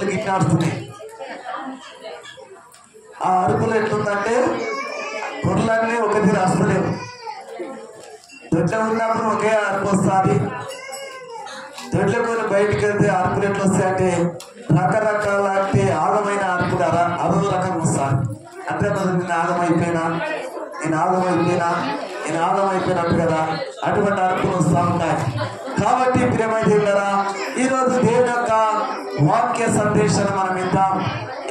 దొడ్లు గిట్టాడుతున్నాయి. ఆ అరుపులు ఎట్లుందంటే గొర్రెలన్నీ ఒకటి రాస్తలేవు. దొడ్ల ఉన్నప్పుడు ఒకే అరుపు వస్తుంది. దొడ్ల కొన్ని బయటికి వెళ్తే అరుపులు ఎట్లా వస్తాయంటే రకరకాల ఆగమైన అరుపులు అదో రకంగా వస్తాయి. అంటే మనం నేను ఆగమైపోయినా, నేను ఆగమైపోయినా, నేను ఆగమైపోయినట్టు కదా అటువంటి అరుపులు వస్తూ ఉంటాయి. కాబట్టి ప్రియమైనరా, ఈరోజు దేవుని యొక్క వాక్య సందేశాన్ని మనం వింటాం.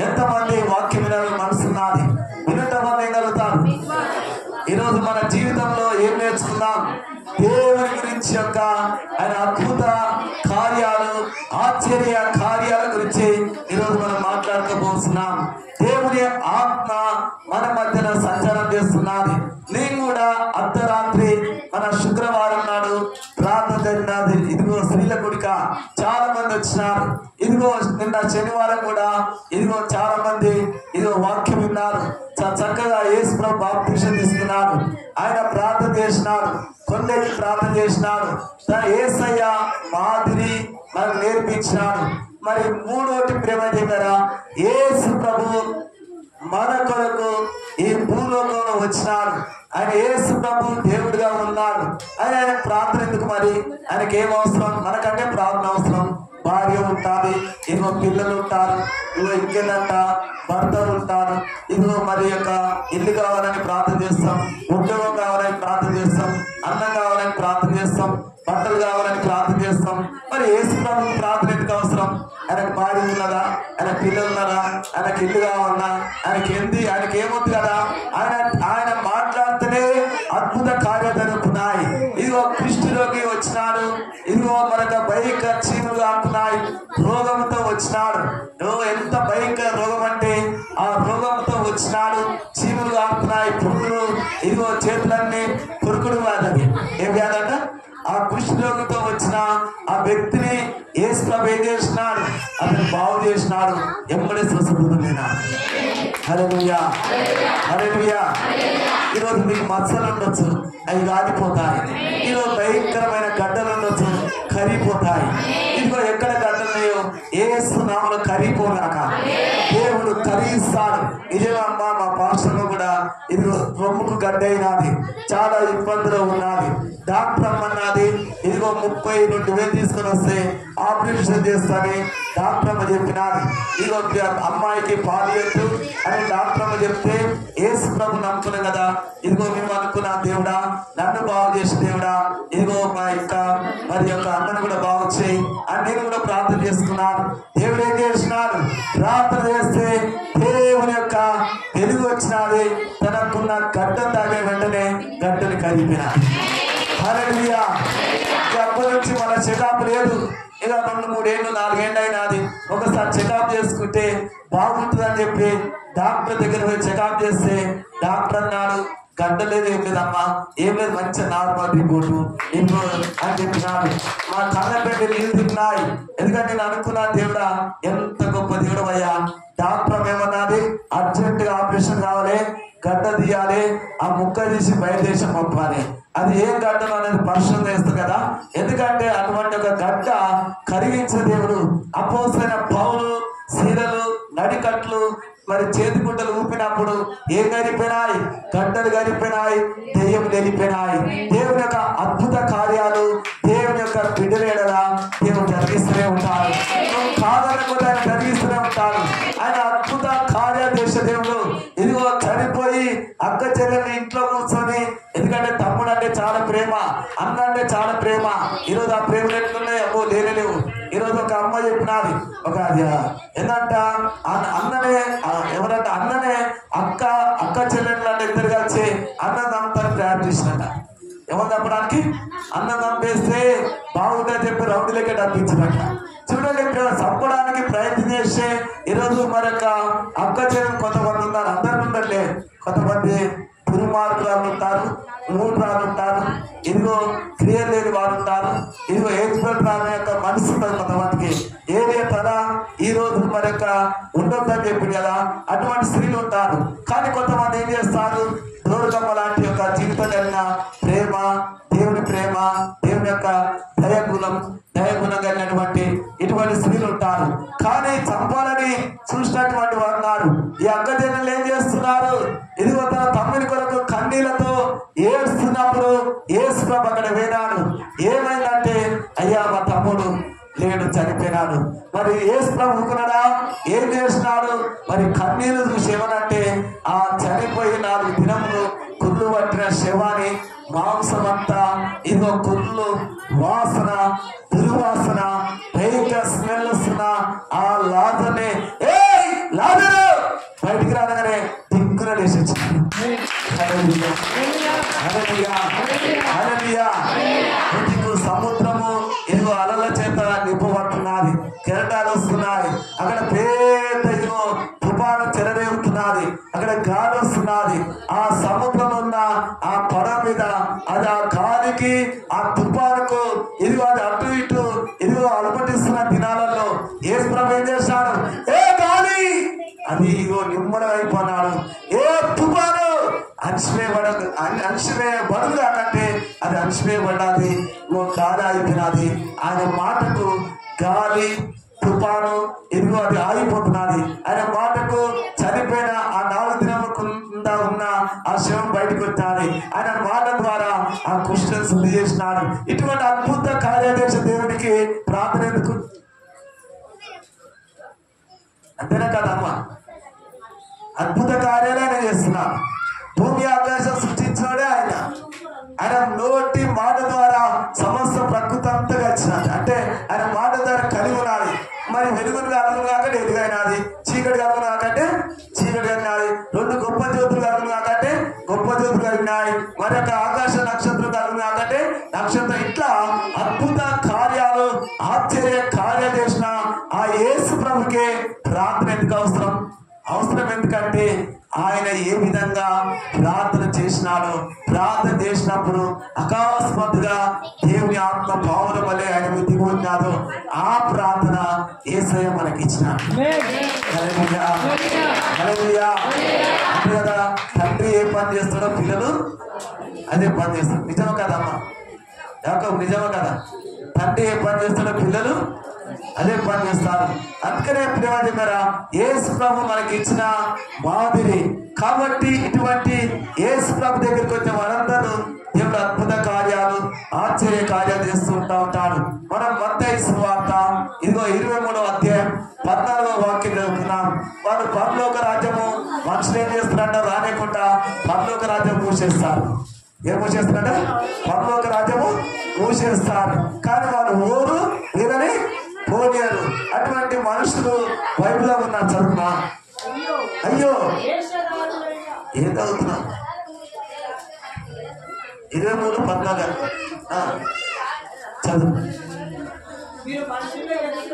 ఎంతమంది వాక్యం వినాలని మనసున్నది? వినటం వల్ల ఏం కలుగుతారు? ఈరోజు మన జీవితంలో ఏం నేర్చుకుందాం? దేవుని గురించి యొక్క ఆయన అద్భుత కార్యాలు, ఆశ్చర్య కార్యాల గురించి ఈరోజు మనం మాట్లాడుకోబోతున్నాం. దేవుని ఆత్మ మన మధ్యన సంచారం చేస్తున్నది. నేను కూడా అర్ధరాత్రి మన శుక్రవారం నాడు ప్రార్థన జరిగినది. ఇదిగో స్త్రీల గుడిక చాలా మంది వచ్చినారు. ఇదిగో నిన్న శనివారం కూడా ఇదిగో చాలా మంది ఇదిగో వాక్యం విన్నారు. చక్కగా యేసు ప్రభు బాప్తిసం తీసుకున్నాడు. ఆయన ప్రార్థన చేసినాడు, కొందరికి ప్రార్థన చేసినాడు. తన యేసయ్య మాదిరి మనకు నేర్పించినాడు. మరి మూడోటి ప్రేమ చెప్పారా, యేసు ప్రభు మన కొరకు ఈ భూలోకంలో వచ్చినాడు. ఆయన యేసు ప్రభు దేవుడిగా ఉన్నాడు. ఆయన ప్రార్థన ఎందుకు? మరి ఆయనకి ఏం అవసరం? మనకంటే ప్రార్థన అవసరం. భార్య ఉంటుంది, ఇదిగో పిల్లలు ఉంటారు, ఇదిగో ఇంకేదంట భర్తలు ఉంటారు. ఇదిగో మరి యొక్క ఇల్లు కావాలని ప్రార్థన చేస్తాం, ఉద్యోగం కావాలని ప్రార్థన చేస్తాం, అన్నం కావాలని ప్రార్థన చేస్తాం, బట్టలు కావాలని ప్రార్థన చేస్తాం. మరి యేసు ప్రభువుకి ప్రార్థన ఎందుకు అవసరం? ఆయనకు భార్య ఉన్నదా? ఆయన పిల్లలు ఉన్నారా? ఆయనకి ఇల్లు కావాలన్నా? ఆయనకి ఏమొద్దు కదా. ఆయన మాట్లాడితేనే అద్భుత కార్యాలు జరుగుతున్నాయి. ఇదిగో కృష్ణులోకి వచ్చినాడు. ఇదిగో మనకు భయంకర చీములు ఆడుతున్నాయి. రోగంతో వచ్చినాడు. ఎంత భయంకర రోగం అంటే ఆ రోగంతో వచ్చినాడు. చీములు ఆడుతున్నాయి, పురుగులు. ఇదిగో చేతులన్నీ పురుగుడు వ్యాధి. ఏం వ్యాధంట? ఆ కృష్ణరోగితో వచ్చిన ఆ వ్యక్తిని యేసు ప్రభు ఏం చేసినాడు? అతను బాగు చేసినాడు. ఎమ్మడే స్వస్థపడుతున్నా. హల్లెలూయా, హల్లెలూయా. ఈరోజు మీకు మచ్చలు ఉండొచ్చు, అవి కాలిపోతాయి. ఈరోజు భయంకరమైన గడ్డలు ఉండొచ్చు, కరిగిపోతాయి. ఇదిగో ఎక్కడ గడ్డలున్నాయో యేసు నామములో కరిగిపోగాక దేవుడు కరిగిస్తాడు. నిజమమ్మా, మా పాస్టర్లో కూడా ఇదిగో రొమ్ముకు గడ్డ అయినది, చాలా ఇబ్బందులు ఉన్నది. డాక్టర్ అమ్మన్నది ఇదిగో 32,000 తీసుకొని వస్తే ఆపరేషన్ చేస్తానని డాక్టర్ అమ్మ చెప్పినది. ఇదిగో అమ్మాయికి పాలియొద్దు అని డాక్టర్ అమ్మ చెప్తే యేసు ప్రభు నమ్ముకున్నాం కదా. ఇదిగో మేము అనుకున్నా, దేవుడా నన్ను బాగు చేసి దేవుడా ఇదిగో మా యొక్క మరి యొక్క అమ్మని కూడా బాగు చేయి అని నేను కూడా ప్రార్థన చేసుకున్నాను. దేవుడు ఏం చేసినాడు? ప్రార్థన చేస్తే దేవుని యొక్క వెలుగు వచ్చినది. తనకున్న గడ్డ తాగే వెంటనే గడ్డని కరిగిపోయినాడు. హల్లెలూయా. అప్పటి నుంచి మన చెకప్ లేదు. ఇక 2-3 ఏళ్ళు 4 ఏళ్ళు అయినది. ఒకసారి చెకప్ చేసుకుంటే బాగుంటుందని చెప్పి డాక్టర్ దగ్గర పోయి చెకప్ చేస్తే డాక్టర్ అన్నాడు, గడ్డ లేదు, ఏం లేదమ్మా, ఏం లేదు, మంచి నార్మల్ రిపోర్టు ఇంకో అని చెప్పినాడు. మా కళ్ళ పెట్టి నీళ్ళు తిన్నాయి. ఎందుకంటే నేను అనుకున్నా, దేవుడా ఎంత గొప్ప దేవుడు అయ్యా. డాక్టర్ ఏమన్నది, అర్జెంటుగా ఆపరేషన్ కావాలి, గడ్డ తీయాలి, ఆ ముక్క తీసి బయలుదేశం పంపాలి. అది ఏం గడ్డను అనేది పరిశోధన చేస్తుంది కదా. ఎందుకంటే అటువంటి ఒక గడ్డ కరిగించిన దేవుడు. అపోస్తలుడైన పౌలు శీలలు నడికట్లు మరి చేతిగుడ్డలు ఊపినప్పుడు ఏం గరిపోయినాయి? గడ్డలు గరిపోయినాయి, దెయ్యం వెళ్ళిపోయినాయి. దేవుని యొక్క అద్భుత కార్యాలు దేవుని యొక్క బిడ్డలేడలా దేవుడు జరిగిస్తూనే ఉంటాడు. కాదనకుండా ఆయన జరిగిస్తూనే ఉంటాడు. ఆయన అద్భుత కార్యాలు చేసే దేవుడు. ఇదిగో చనిపోయి అక్క చెల్లెల్ని ఇంట్లో కూర్చొని, ఎందుకంటే తమ్ముడు అంటే చాలా ప్రేమ, అన్న అంటే చాలా ప్రేమ. ఈరోజు ఆ ప్రేమలు ఎట్లున్నాయి? అమ్మో లేవు. ఈరోజు ఒక అమ్మ చెప్పినది, ఒక ఏంటంట అన్ననే ఎవరంటే అన్ననే అక్క చెల్లెళ్ళు అంటే ఇద్దరు కలిసి అన్నం నమ్ముతారు తయారు చేసినట్ట. ఎవరు తప్పడానికి? అన్నం చంపేస్తే బాగుందని చెప్పి రౌండ్లకే డబ్బించినట్ట. చూడండి, ఇక్కడ చంపడానికి ప్రయత్నం చేస్తే ఈరోజు మరొక అక్క చెల్లెలు కొంతమంది ఉన్నారు. అందరు ఉండట్లే, కొంతమంది దుర్మార్గులు ఉంటారు, మూఢురాలు ఉంటారు, ఇదిగో క్లియర్ లేని వారు ఉంటారు, ఇదిగో ఎక్స్పర్ట్ రాని యొక్క మనసు ఉంటుంది కొంతమందికి. ఏది కదా ఈ రోజు మరి యొక్క ఉండొద్దని చెప్పింది కదా, అటువంటి స్త్రీలు ఉంటారు. కానీ కొంతమంది ఏం చేస్తారు? దూరగమ్మ లాంటి యొక్క జీవితం కలిగిన ప్రేమ, దేవుని ప్రేమ, దేవుని యొక్క దయగుణం కలిగినటువంటి ఇటువంటి స్త్రీలు ఉంటారు. కానీ చంపాలని చూసినటువంటి వారు ఉన్నారు. ఈ అక్కజనులు ఏం చేస్తున్నారు? ఇదిగో తన తమ్ముని కొరకు కన్నీళ్లతో ఏడుస్తున్నప్పుడు యేసు ప్రభు అక్కడ విన్నాడు. ఏమైందంటే, అయ్యా మా తమ్ముడు లేడు, చనిపోయినాడు. మరి యేసు ప్రభు ఊరుకున్నాడా? ఏం చేసినాడు? మరి కన్నీళ్లు చూసి ఏమనంటే, ఆ చనిపోయి 4 దినములు కుళ్ళు పట్టిన శవాన్ని మాంసమంతా ఇదిగో కుళ్ళు వాసన, దుర్వాసన, భయంకర స్మెల్ వస్తున్న ఆ లాజర్ని, ఏయ్ లాజరు బయటికి రాగానే దిక్కున లేచొచ్చాడు. సముద్రము ఇదిగో అలల చేత నింపబడుతున్నది, కెరటాలు వస్తున్నాయి. అక్కడ పెద్ద ఇదిగో తుఫాను చెలరేగుతున్నది, అక్కడ గాలి వస్తున్నది. ఆ సముద్రం ఉన్న ఆ పడవ మీద అది ఆ గాలికి ఆ తుఫానుకు ఇదిగో అది అటు ఇటు ఇదిగో అలపటిస్తున్న దినాలలో యేసు ప్రభు ఏం చేశాడు? ఏ గాలి అది ఇగో నిమ్మడం అయిపోయినాడు. ఏ తుఫాను అణిచివేయబడదు అంటే అది అణిచివేయబడ్డది, గాలి అయిపోయినది. ఆయన మాటకు గాలి తుఫాను ఇదిగో అది ఆగిపోతున్నది. ఆయన మాటకు చనిపోయిన ఆ 4 దినముల కింద ఉన్న ఆ శవం బయటకు వచ్చినది. ఆయన మాట ద్వారా ఆ కుష్ఠను శుద్ధి చేసినాడు. ఇటువంటి అద్భుత కార్యాలు చేసే దేవుడికి ప్రార్థన ఎందుకు? అంతేనా కదమ్మా? అద్భుత కార్యాలు ఆయన చేస్తున్నాడు. భూమి ఆకాశం సృష్టించినాడే ఆయన. ఆయన నోటి మాట ద్వారా సమస్త ప్రకృతి అంతా వచ్చినది. అంటే ఆయన మాట ద్వారా కలిగి ఉన్నది. మరి వెలుగును కలుగును కాకంటే ఎదుగైనది, చీకటి కలుగును కాకంటే చీకటి కలిగినది, 2 గొప్ప జ్యోతులు కలుగును కాకంటే గొప్ప జ్యోతులు కలిగినాయి, మరి ఒక ఆకాశ నక్షత్రం కలుగును కాకంటే నక్షత్రం. ఇట్లా అద్భుత కార్యాలు, ఆశ్చర్య కార్యాలు చేసిన ఆ యేసు ప్రభుకే ప్రార్థన ఎందుకు అవసరం? అవసరం ఎందుకంటే ఆయన ఏ విధంగా ప్రార్థన చేసినాడు. ప్రార్థన చేసినప్పుడు అకస్మాత్తుగా దేవుని ఆత్మ పావుల వల్లే ఆయన దిగి ఉన్నాడు. ఆ ప్రార్థన యేసయ్య మనకి ఇచ్చినాడు. అంటే కదా, తండ్రి ఏ పని చేస్తాడో పిల్లలు అదే పని చేస్తారు. నిజమా కదమ్మా? యాకోబు నిజమా కదా? తండ్రి ఏ పని చేస్తాడో పిల్లలు అదే పని చేస్తారు. అందుకనే ప్రేమ చెప్పారా, యేసు ప్రభు మనకి ఇచ్చిన మాదిరి. కాబట్టి ఇటువంటి యేసు ప్రభు దగ్గరికి వచ్చిన వారందరూ దేవుడు అద్భుత కార్యాలు, ఆశ్చర్య కార్యాలు చేస్తూ ఉంటాడు. మనం మత్తయి సువార్త ఇదిగో 23వ అధ్యాయం 14వ వాక్యం చదువుతున్నాం. వారు పరలోక రాజ్యము మనుషులు ఏం చేస్తున్నారంటే రానికుండా పరలోక రాజ్యం మూసేస్తారు. ఏం మూసేస్తున్నారంటే పరలోక రాజ్యము మూసేస్తారు. కానీ వాళ్ళు ఊరు వీరని పోలేరు. అటువంటి మనుషులు బైబిల్లో ఉన్నారు. చదువుతున్నా, అయ్యో ఏం చదువుతున్నాం? 23:14 చదువు. మీరు మనుషులేట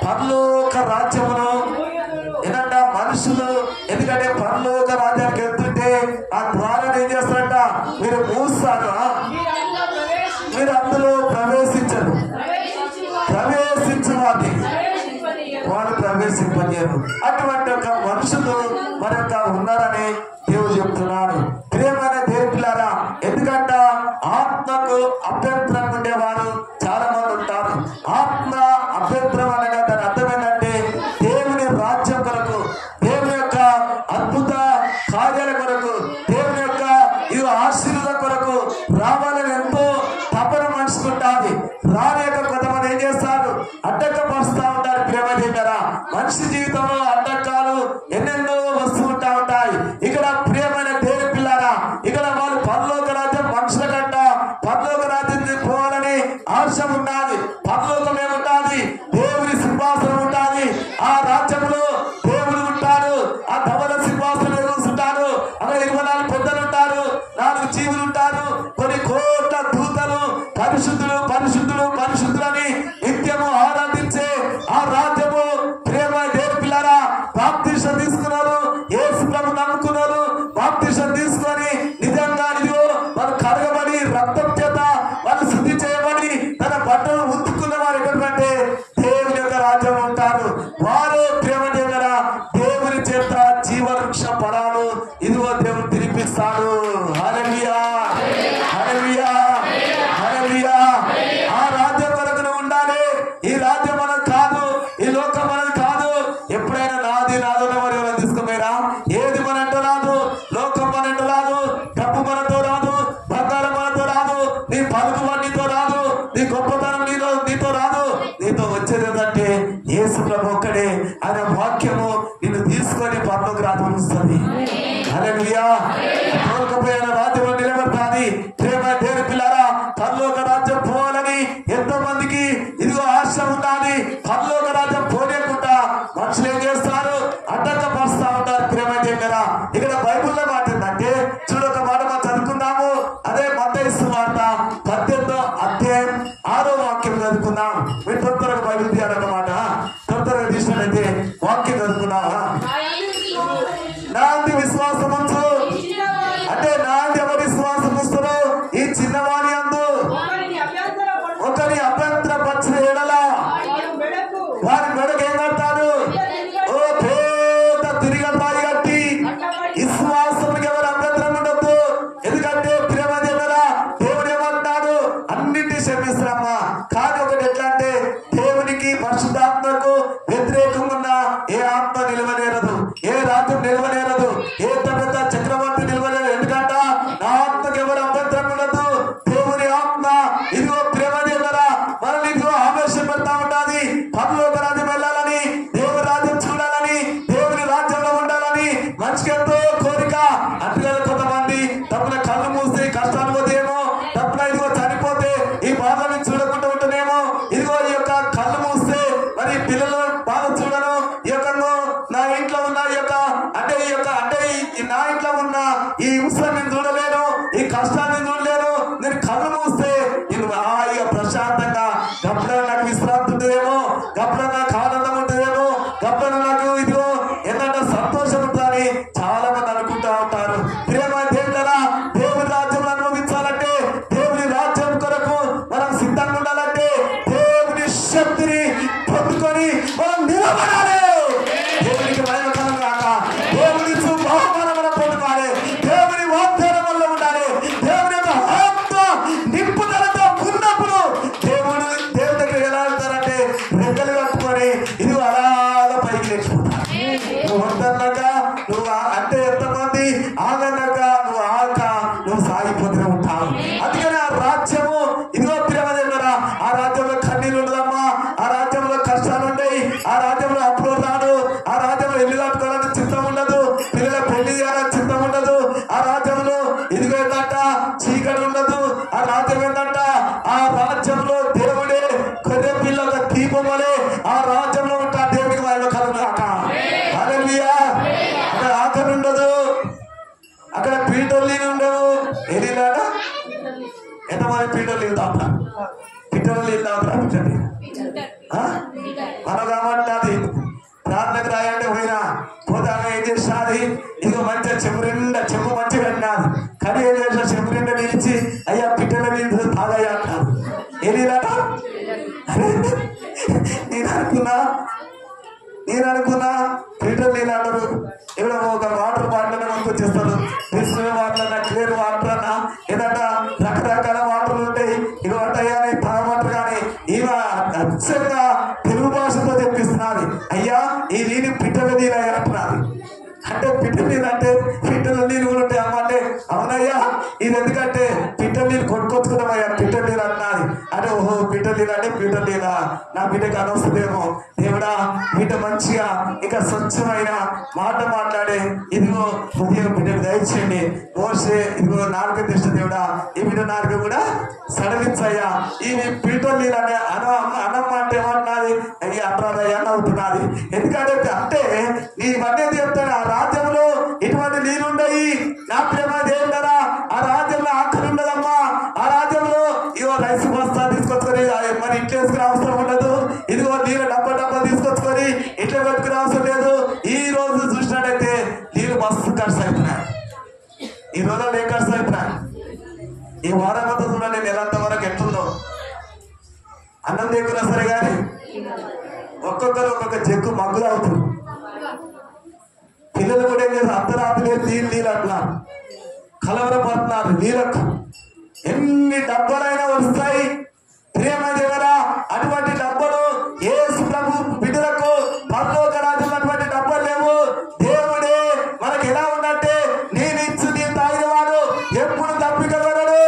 పరలోక రాజ్యమును ఏంటంట? మనుషులు ఎందుకంటే పరలోక రాజ్యానికి వెళ్తుంటే ఆ ద్వారాన్ని ఏం చేస్తారంట? మీరు మూస్తారు, మీరు అందులో ప్రవేశించరు, ప్రవేశించు వాడు ప్రవేశింపలేరు. అటువంటి ఒక మనుషులు మరొక ఉన్నారని దేవుడు చెప్తున్నాడు. ప్రియమైన దేవులారా, ఎందుకంటే ఆత్మకు అభ్యంతరం ఉండేవారు చాలా మంది ఉంటారు. ఆత్మ అభ్యంతరం అనగా దాని అర్థం ఏంటంటే దేవుని రాజ్యం కొరకు, దేవుని యొక్క అద్భుత కార్యాల కొరకు, దేవుని యొక్క ఈ ఆశీర్వాదం కొరకు రావాలని ఎంతో తపన మనసుకుంటాది. రాలేక కొంతమంది ఏం చేస్తారు? అడ్డకపరుస్తూ ఉంటారు. ప్రేమ చేశారా, మనిషి జీవితంలో అడ్డకాలు ఎన్నెన్నో వస్తూ ఉంటాయి. ఇక్కడ ప్రియమైన దేవుని పిల్లారా, ఇక్కడ వాళ్ళు పరలోక రాజ్యం మనుషుల కంట పరలోక రాజ్యం పోవాలని ఆశ ఉండాలి. పరలోకం ఏముంటాది? దేవుని సింహాసనం ఉంటుంది. ఆ రాజ్యంలో దేవుడు ఉంటాడు. ఆ ధవల సింహాసనం ఎదురుస్తుంటారు. అక్కడ 24 పెద్దలు ఉంటారు, 4 జీవులు ఉంటారు, కొన్ని కోట్ల దూతలు పరిశుద్ధులు పరిశుద్ధులు పరిశుద్ధులని నిత్యము ఆరాధించే ఆ రాజ్యము. ప్రేమ దేవుని పిల్లారా, బాప్తిసం తీసుకున్నారు, యేసు ప్రభు నమ్ముకున్నారు. బాప్తిసం తీసుకొని నిజంగా వాళ్ళు కడగబడి రక్తం చేత వాళ్ళు శుద్ధి చేయబడి తన బట్టలు ఉతుక్కున్న వారు ఎక్కడంటే కొంతమందికి ఇదిగో ఆశ ఉన్నది, పరలోక రాజ్యం పోనీయకుండా మనుషులు ఏం చేస్తారు, అడ్డంకపరుస్తా ఉంటారు. ప్రియమైన దగ్గర ఇక్కడ బైబిల్లో మాట ఏంటంటే చూడొక మాట మనం చదువుకుందాము. అదే మత్తయి సువార్త 18వ అధ్యాయం 6వ వాక్యం చదువుకుందాం. మీరు తొందరగా బైబిల్ తీయాలన్నమాట. తొందరగా తీసినట్లయితే వాక్యం చదువుకున్నావా? నా అంది విశ్వాసం ఉంచు అంటే నా అంది ఎవరి విశ్వాసం ఉంచుతారో ఈ చిన్నవాణి అందు ఒకరి అభ్యంతర పచ్చిన ఎడల వారి మెడకు ఏం కడతాడు? ఓ పేద తిరిగతాయి కట్టి విశ్వాసానికి ఎవరు అభ్యంతరం ఉండద్దు. ఎందుకంటే ప్రేమ దగ్గర దేవుడు ఏమంటాడు, అన్నింటి క్షమిస్తారమ్మా. కానీ ఒకటి ఎట్లా అంటే దేవునికి పరిశుద్ధాత్మకు వ్యతిరేకంగా ఉన్న ఏ ఆత్మ నిలవనేరదు, ఏ రాజ్యం నిలవనేరదు, ఏ పెద్ద చక్రవర్తి నిలవలేదు. ఎందుకంట నా ఆత్మకి ఎవరు అభ్యంతరం ఉండదు. దేవుని ఆత్మ ఇదిగో ప్రేమ దగ్గర మనల్ని ఇదిగో ఆవేశం పెడతా ఉండాలి. పరలోక రాజ్యం వెళ్ళాలని, దేవుని రాజ్యం చూడాలని, దేవుని రాజ్యంలో ఉండాలని మనిషికి ఎంతో కోరిక. అట్లా కొంతమంది తప్పున కళ్ళు మూసి కష్టాలు పోతేమో, తప్పున ఇదిగో చనిపోతే ఈ బాధని చూడకుండా ఉంటేనేమో, ఇదిగో ఈ యొక్క కళ్ళు మూస్తే మరి పిల్లలు బాధ చూడను, ఈ యొక్క నా ఇంట్లో ఉన్న ఈ యొక్క అంటే ఈ యొక్క అంటే నా ఇంట్లో ఉన్న ఈ హింసను నేను చూడలేను, ఈ కష్టాన్ని చూడలేను. నేను కళ్ళు మూస్తే నేను హాయిగా ప్రశాంతంగా గప్పుడైనా నాకు విశ్రాంతి ఉంటుందేమో, గప్పుడైనా నాకు ఆనందం ఉంటుందేమో, గప్పుడైనా నాకు ఇదిగో ఏంటంటే సంతోషం ఉంటుందని చాలా మంది అనుకుంటా ఉంటారు. ప్రేమ దేవుడా, దేవుని రాజ్యం అనుభవించాలంటే, దేవుని రాజ్యం కొరకు మనం సిద్ధంగా ఉండాలంటే, దేవుని శక్తిని పొందుకొని మనం నిలబడాలి. దేవునికి మహిమకరం కాక దేవుని బహుమానం మనం పొందుకోవాలి. దేవుని వాగ్దానం వల్ల ఉండాలి. దేవుని యొక్క ఆత్మ నింపుదలతో ఉన్నప్పుడు దేవుడు దేవుని దగ్గర ఎలా వెళ్తారంటే రెక్కలు కట్టుకొని ఇది అలా పైకి లేచిపోతారు. నువ్వు వద్దన్నాక నువ్వు అంటే ఎంతమంది ఆగన్నాక నువ్వు ఆక నువ్వు సాగిపోతూనే ఉంటావు. అందుకని ఆ రాజ్యము ఇదిగో ప్రేమ దగ్గర ఆ రాజ్యంలో కన్నీళ్ళు ఉండదమ్మా, ఆ రాజ్యంలో కష్టాలు ఉంటాయి, ఆ రాజ్యంలో అప్పులు రాడు, ఆ రాజ్యంలో ఇల్లు కట్టుకోవాలని చిత్తం ఉండదు, పిల్లల పెళ్లి చేయాలని చిత్తం ఉండదు. ఆ రాజ్యంలో ఇదిగో ఏంటంట చీకటి ఉండదు. ఆ రాజ్యం ఏంటంట ఆ రాజ్యంలో దేవుడే కొద్ది పిల్లల దీపం వలె ఆ రాజ్యంలో ఉంటా. దేవుడికి వాళ్ళు కలుగునాక అక్కడ ఆకలి ఉండదు, అక్కడ పీటలు నీళ్ళు ఉండవు. ఏదిలాగా ఎంతమంది పీటలు నీళ్ళు తాగుతారు? పీటలు నీళ్ళు తాగుతారు. మనం కాబట్టి ప్రార్థనకు రాయండి పోయినా పోతే ఏం చేసినది, ఇదిగో మంచిగా చెప్పు మంచిగా అన్నాది. కానీ ఏం చేసిన చెప్పు నిండా నిలిచి అయ్యా పిట్టల నీళ్ళు తాగయ్యా అంటారు. ఏదిలాట నేను అనుకున్నా ఫిల్టర్ నీళ్ళు అంటారు. ఇక్కడ ఒక వాటర్ బాటిల్ కొనుక్కొచ్చేస్తారు. డిస్టిల్ వాటర్ అన్నా, క్లియర్ వాటర్ అన్నా, ఏదన్నా రకరకాల వాటర్లు ఉంటాయి. ఇవి ఉంటాయని తాగమంటారు. కానీ ఈమె అచ్చంగా తెలుగు భాషతో చెప్పిస్తున్నది, అయ్యా ఈ నీళ్ళు పిట్టల నీళ్ళు అయ్యా అంటున్నది. అంటే పిట్టల నీళ్ళు అంటే పిట్టల నీళ్ళు కూడా ఉంటాయి అమ్మ అంటే అవునయ్యా ఇది ఎందుకంటే పిట్టల నీళ్ళు కొట్టుకొచ్చుకున్నామయ్యా పిట్టల నీళ్ళు అంటున్నది. అంటే ఓహో పిట్టల నీళ్ళు అంటే పిట్టల నీళ్ళ నా బిడ్డకు అనవసరమేమో. దేవుడా బిడ్డ మంచిగా ఇంకా స్వచ్ఛమైన మాట మాట్లాడే ఇదిగో ఉదయం బిడ్డకు దయచేయండి. మోసే ఇదిగో నాలుక తెష్ట దేవుడా ఈ బిడ్డ నాలుక కూడా సడలించయ్యా. ఈ పిట్టల నీళ్ళు అనే అనమ్మ అంటే ఏమంటున్నది అయ్యి అంటారయ్యా నవ్వుతున్నది. ఎందుకంటే అంటే నీ అనేది చెప్తాను ఆ రాజ్యంలో ఇటువంటి నీళ్ళుండయి. నా ప్రేమ దేవుడరా ఆ రాజ్యంలో ఆకలి ఉండదమ్మా. ఆ రాజ్యంలో ఇదిగో రైస్ బస్తా తీసుకొచ్చుకొని మరి ఇంట్లో వేసుకునే అవసరం ఉండదు. ఇదిగో నీళ్ళు డబ్బా తీసుకొచ్చుకొని ఇంట్లో పెట్టుకునే అవసరం లేదు. ఈ రోజు చూసినట్టయితే నీళ్ళు మస్తు ఖర్చు అవుతున్నాయి. ఈ రోజుల్లో ఏ ఖర్చు అవుతున్నాయి? ఈ వారం అంతా చూడండి నెలంత వరకు ఎట్లుందో. అన్నం దగ్గర సరే కానీ ఒక్కొక్కరు ఒక్కొక్క జగ్గు మగ్గులు అవుతుంది. పిల్లలు కూడా ఏం చేస్తారు అర్ధరాత్రి నీళ్ళు అంటున్నారు, కలవరపడుతున్నారు నీళ్ళకు. ఎన్ని డబ్బలైనా వస్తాయి ప్రేమ దగ్గర. అటువంటి డబ్బలు యేసు ప్రభు బిడ్డలకు పరలోక రాజ్యంలో అటువంటి డబ్బలు లేవు. దేవుడే మనకి ఎలా ఉన్నట్టే నేను ఇచ్చు నేను తాగిన వాడు ఎప్పుడు తప్పికగలడు.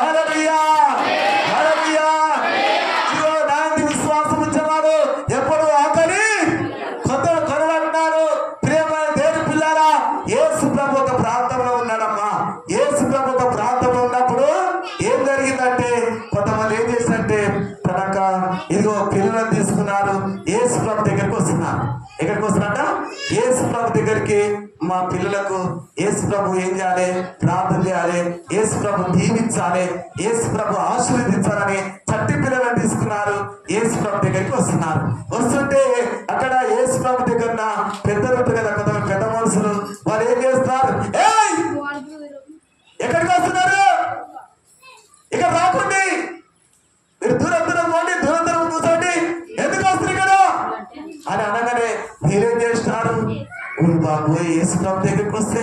హల్లెలూయా హల్లెలూయా. ఇదిగో నాంది విశ్వాసం ఉంచేవాడు ఎప్పుడు ఆకలి కొనబడినాడు. ప్రేమ దేవుని పిల్లారా యేసు ప్రభు ఒక ప్రాంతంలో ఉన్నాడమ్మా. యేసు ప్రభు ఒక ప్రాంతంలో ఉన్నప్పుడు ఏం జరిగిందంటే కొంతమంది ఏం చేసినట్టే ఇప్పటికీ మా పిల్లలకు యేసు ప్రభు ఏం చేయాలి, ప్రార్థన చేయాలి, యేసు ప్రభు దీవించాలి, యేసు ప్రభు ఆశీర్వదించాలని చట్టి పిల్లలను తీసుకున్నారు. యేసు ప్రభు దగ్గరికి వస్తున్నారు. వస్తుంటే అక్కడ యేసు ప్రభు దగ్గర పెద్దలు ఉంటారు కదా, కొంతమంది పెద్ద మనుషులు, వాళ్ళు ఏం చేస్తున్నారు, ఎక్కడికి వస్తున్నారు, ఇక్కడ రాకండి, మీరు దూరం దూరం పోండి, దూరం దూరం కూర్చోండి, ఎందుకు వస్తుంది కదా అని అనగానే మీరేం చేస్తున్నారు, బాబు యేసు ప్రభు దగ్గరికి వస్తే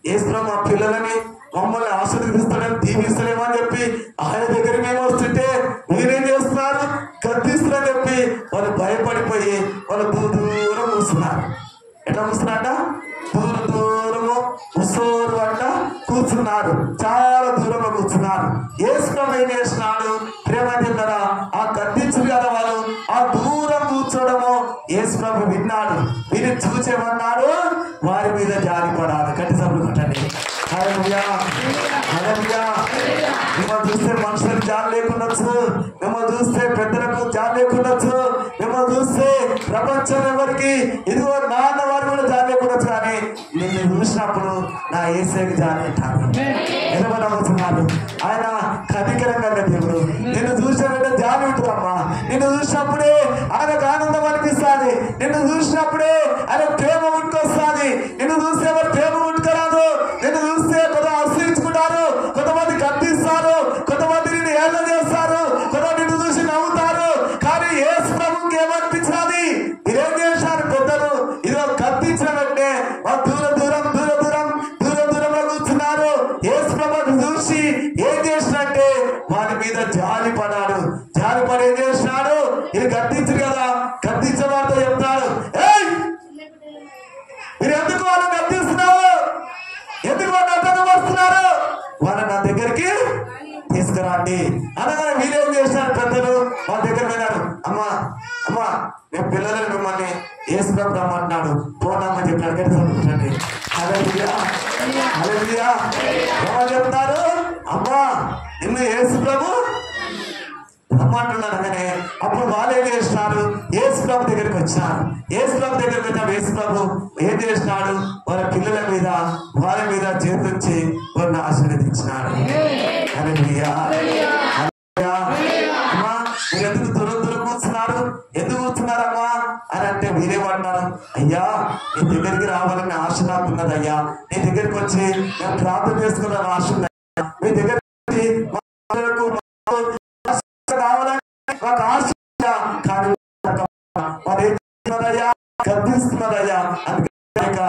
యేసు ప్రభు మా పిల్లలని మమ్మల్ని ఆశీర్వదిస్తాడని దీవిస్తాడేమో అని చెప్పి ఆయన దగ్గర మేము వస్తుంటే మీరేం చేస్తున్నారు, గద్దిస్తున్నారని చెప్పి వాళ్ళు భయపడిపోయి వాళ్ళు దూరం కూర్చున్నారు. ఎట్లా కూర్చున్నారట, దూరము ఉసోరు అంట కూర్చున్నారు, చాలా దూరంలో కూర్చున్నారు. యేసు ప్రభు ఏం చేస్తున్నాడు, ప్రేమ తిన్నారా, ఆ గద్దించుడు కదా వాళ్ళు ఆ దూరం కూర్చోవడము యేసు ప్రభు విన్నాడు. విని చూసేమన్నాడు, వారి మీద జారిపడాలి. గట్టి సభలు కట్టండి. మిమ్మల్ని చూస్తే మనుషులకు జాలి లేకుండొచ్చు, మిమ్మల్ని చూస్తే పెద్దలకు జాలి లేకుండొచ్చు, మిమ్మల్ని చూస్తే ప్రపంచం ఎవరికి ఇదిగో నాన్న వారు కూడా జాలి లేకుండొచ్చు, కానీ నిన్ను చూసినప్పుడు నా యేసేకి జాలి అంటారు. ఎందుకు నమ్ముతున్నారు, ఆయన కనికరంగా దేవుడు. నిన్ను చూసినప్పుడే జాలి ఉంటుందమ్మా, నిన్ను చూసినప్పుడే ఆయనకు ఆనందం అనిపిస్తుంది, నిన్ను చూసినప్పుడే ఆయన ప్రేమ ఉట్టుకొస్తుంది. నిన్ను చూస్తే ఎవరు ప్రేమ ఉట్టుకురాదు, నిన్ను చూస్తే కొంత ఆశ్రయించుకుంటారు, కొంతమంది కత్తిస్తారు, కొంతమంది నిన్ను ఏళ్ళ చేస్తారు, కొంతమంది నిన్ను చూసి నవ్వుతారు. కానీ యేసు ప్రభుకి ఏమనిపించినది, మీరేం చేశారు పెద్దలు, ఇదో కత్తించిన వెంటనే దూరంలో కూర్చున్నారు. యేసు ప్రభుని చూసి ఏం చేసినట్టే వారి మీద జాలి పడాడు. జాలి పడి ఏం చేసినాడు, ఇది కత్తించరు కదా, కత్తించిన వారితో చెప్తాడు, మీరు ఎందుకు వాళ్ళని కత్తిస్తున్నారు, ఎందుకు వాళ్ళు అడ్డం వస్తున్నారు, వాళ్ళని నా దగ్గరికి తీసుకురండి అనగానే వీరేం చేసినారు, పెద్దలు వాళ్ళ దగ్గర వెళ్ళారు. అమ్మా నేను పిల్లలని మిమ్మల్ని యేసు ప్రభు రమ్మంటున్నాడు, పోనమ్మని చెప్పినాడు. గట్టి చదువుతుందండి. ఏమని చెప్తారు, అమ్మా నిన్ను యేసు ప్రభు రమ్మంటున్నాడు అనగానే అప్పుడు వాళ్ళు ఏం చేస్తున్నారు, యేసు ప్రభు దగ్గరికి వచ్చారు. యేసు ప్రభు దగ్గరికి వచ్చిన యేసు ప్రభు ఏం చేసినాడు, వాళ్ళ పిల్లల మీద వాళ్ళ మీద చేతుల్చి వారిని ఆశీర్వదించినాడు. అమ్మా మీరు ఎందుకు దూరం కూర్చున్నారు, ఎందుకు కూర్చున్నారమ్మా అని అంటే మీరేమన్నారు, అయ్యా నీ దగ్గరికి రావాలని ఆశ నాకు ఉన్నది అయ్యా, నీ దగ్గరికి వచ్చి నేను ప్రార్థన చేసుకున్నాను ఆశ ఉన్నది, మీ దగ్గర కావాలని నాకు ఆశ, కానీ గర్దిస్తున్నదయ్యా, అందుకే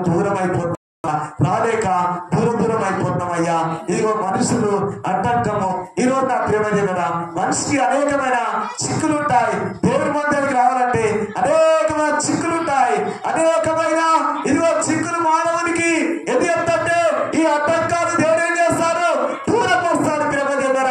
దూరం అయిపోతున్నా, రాలేక దూరం అయిపోతున్నామయ్యా. ఇదిగో మనుషులు అడ్డంకము. ఈరోజు నా ప్రేమ కదా, మనిషికి అనేకమైన చిక్కులుంటాయి. దేవుడి మందిరానికి రావాలంటే అనేకమైన చిక్కులుంటాయి, అనేకమైన ఇదిగో చిక్కులు మానవునికి ఎందుకు చెప్తుంటే ఈ అడ్డంకాలు దేవుడు ఏం చేస్తారు, దూరం వస్తాడు. ప్రేమ దగ్గర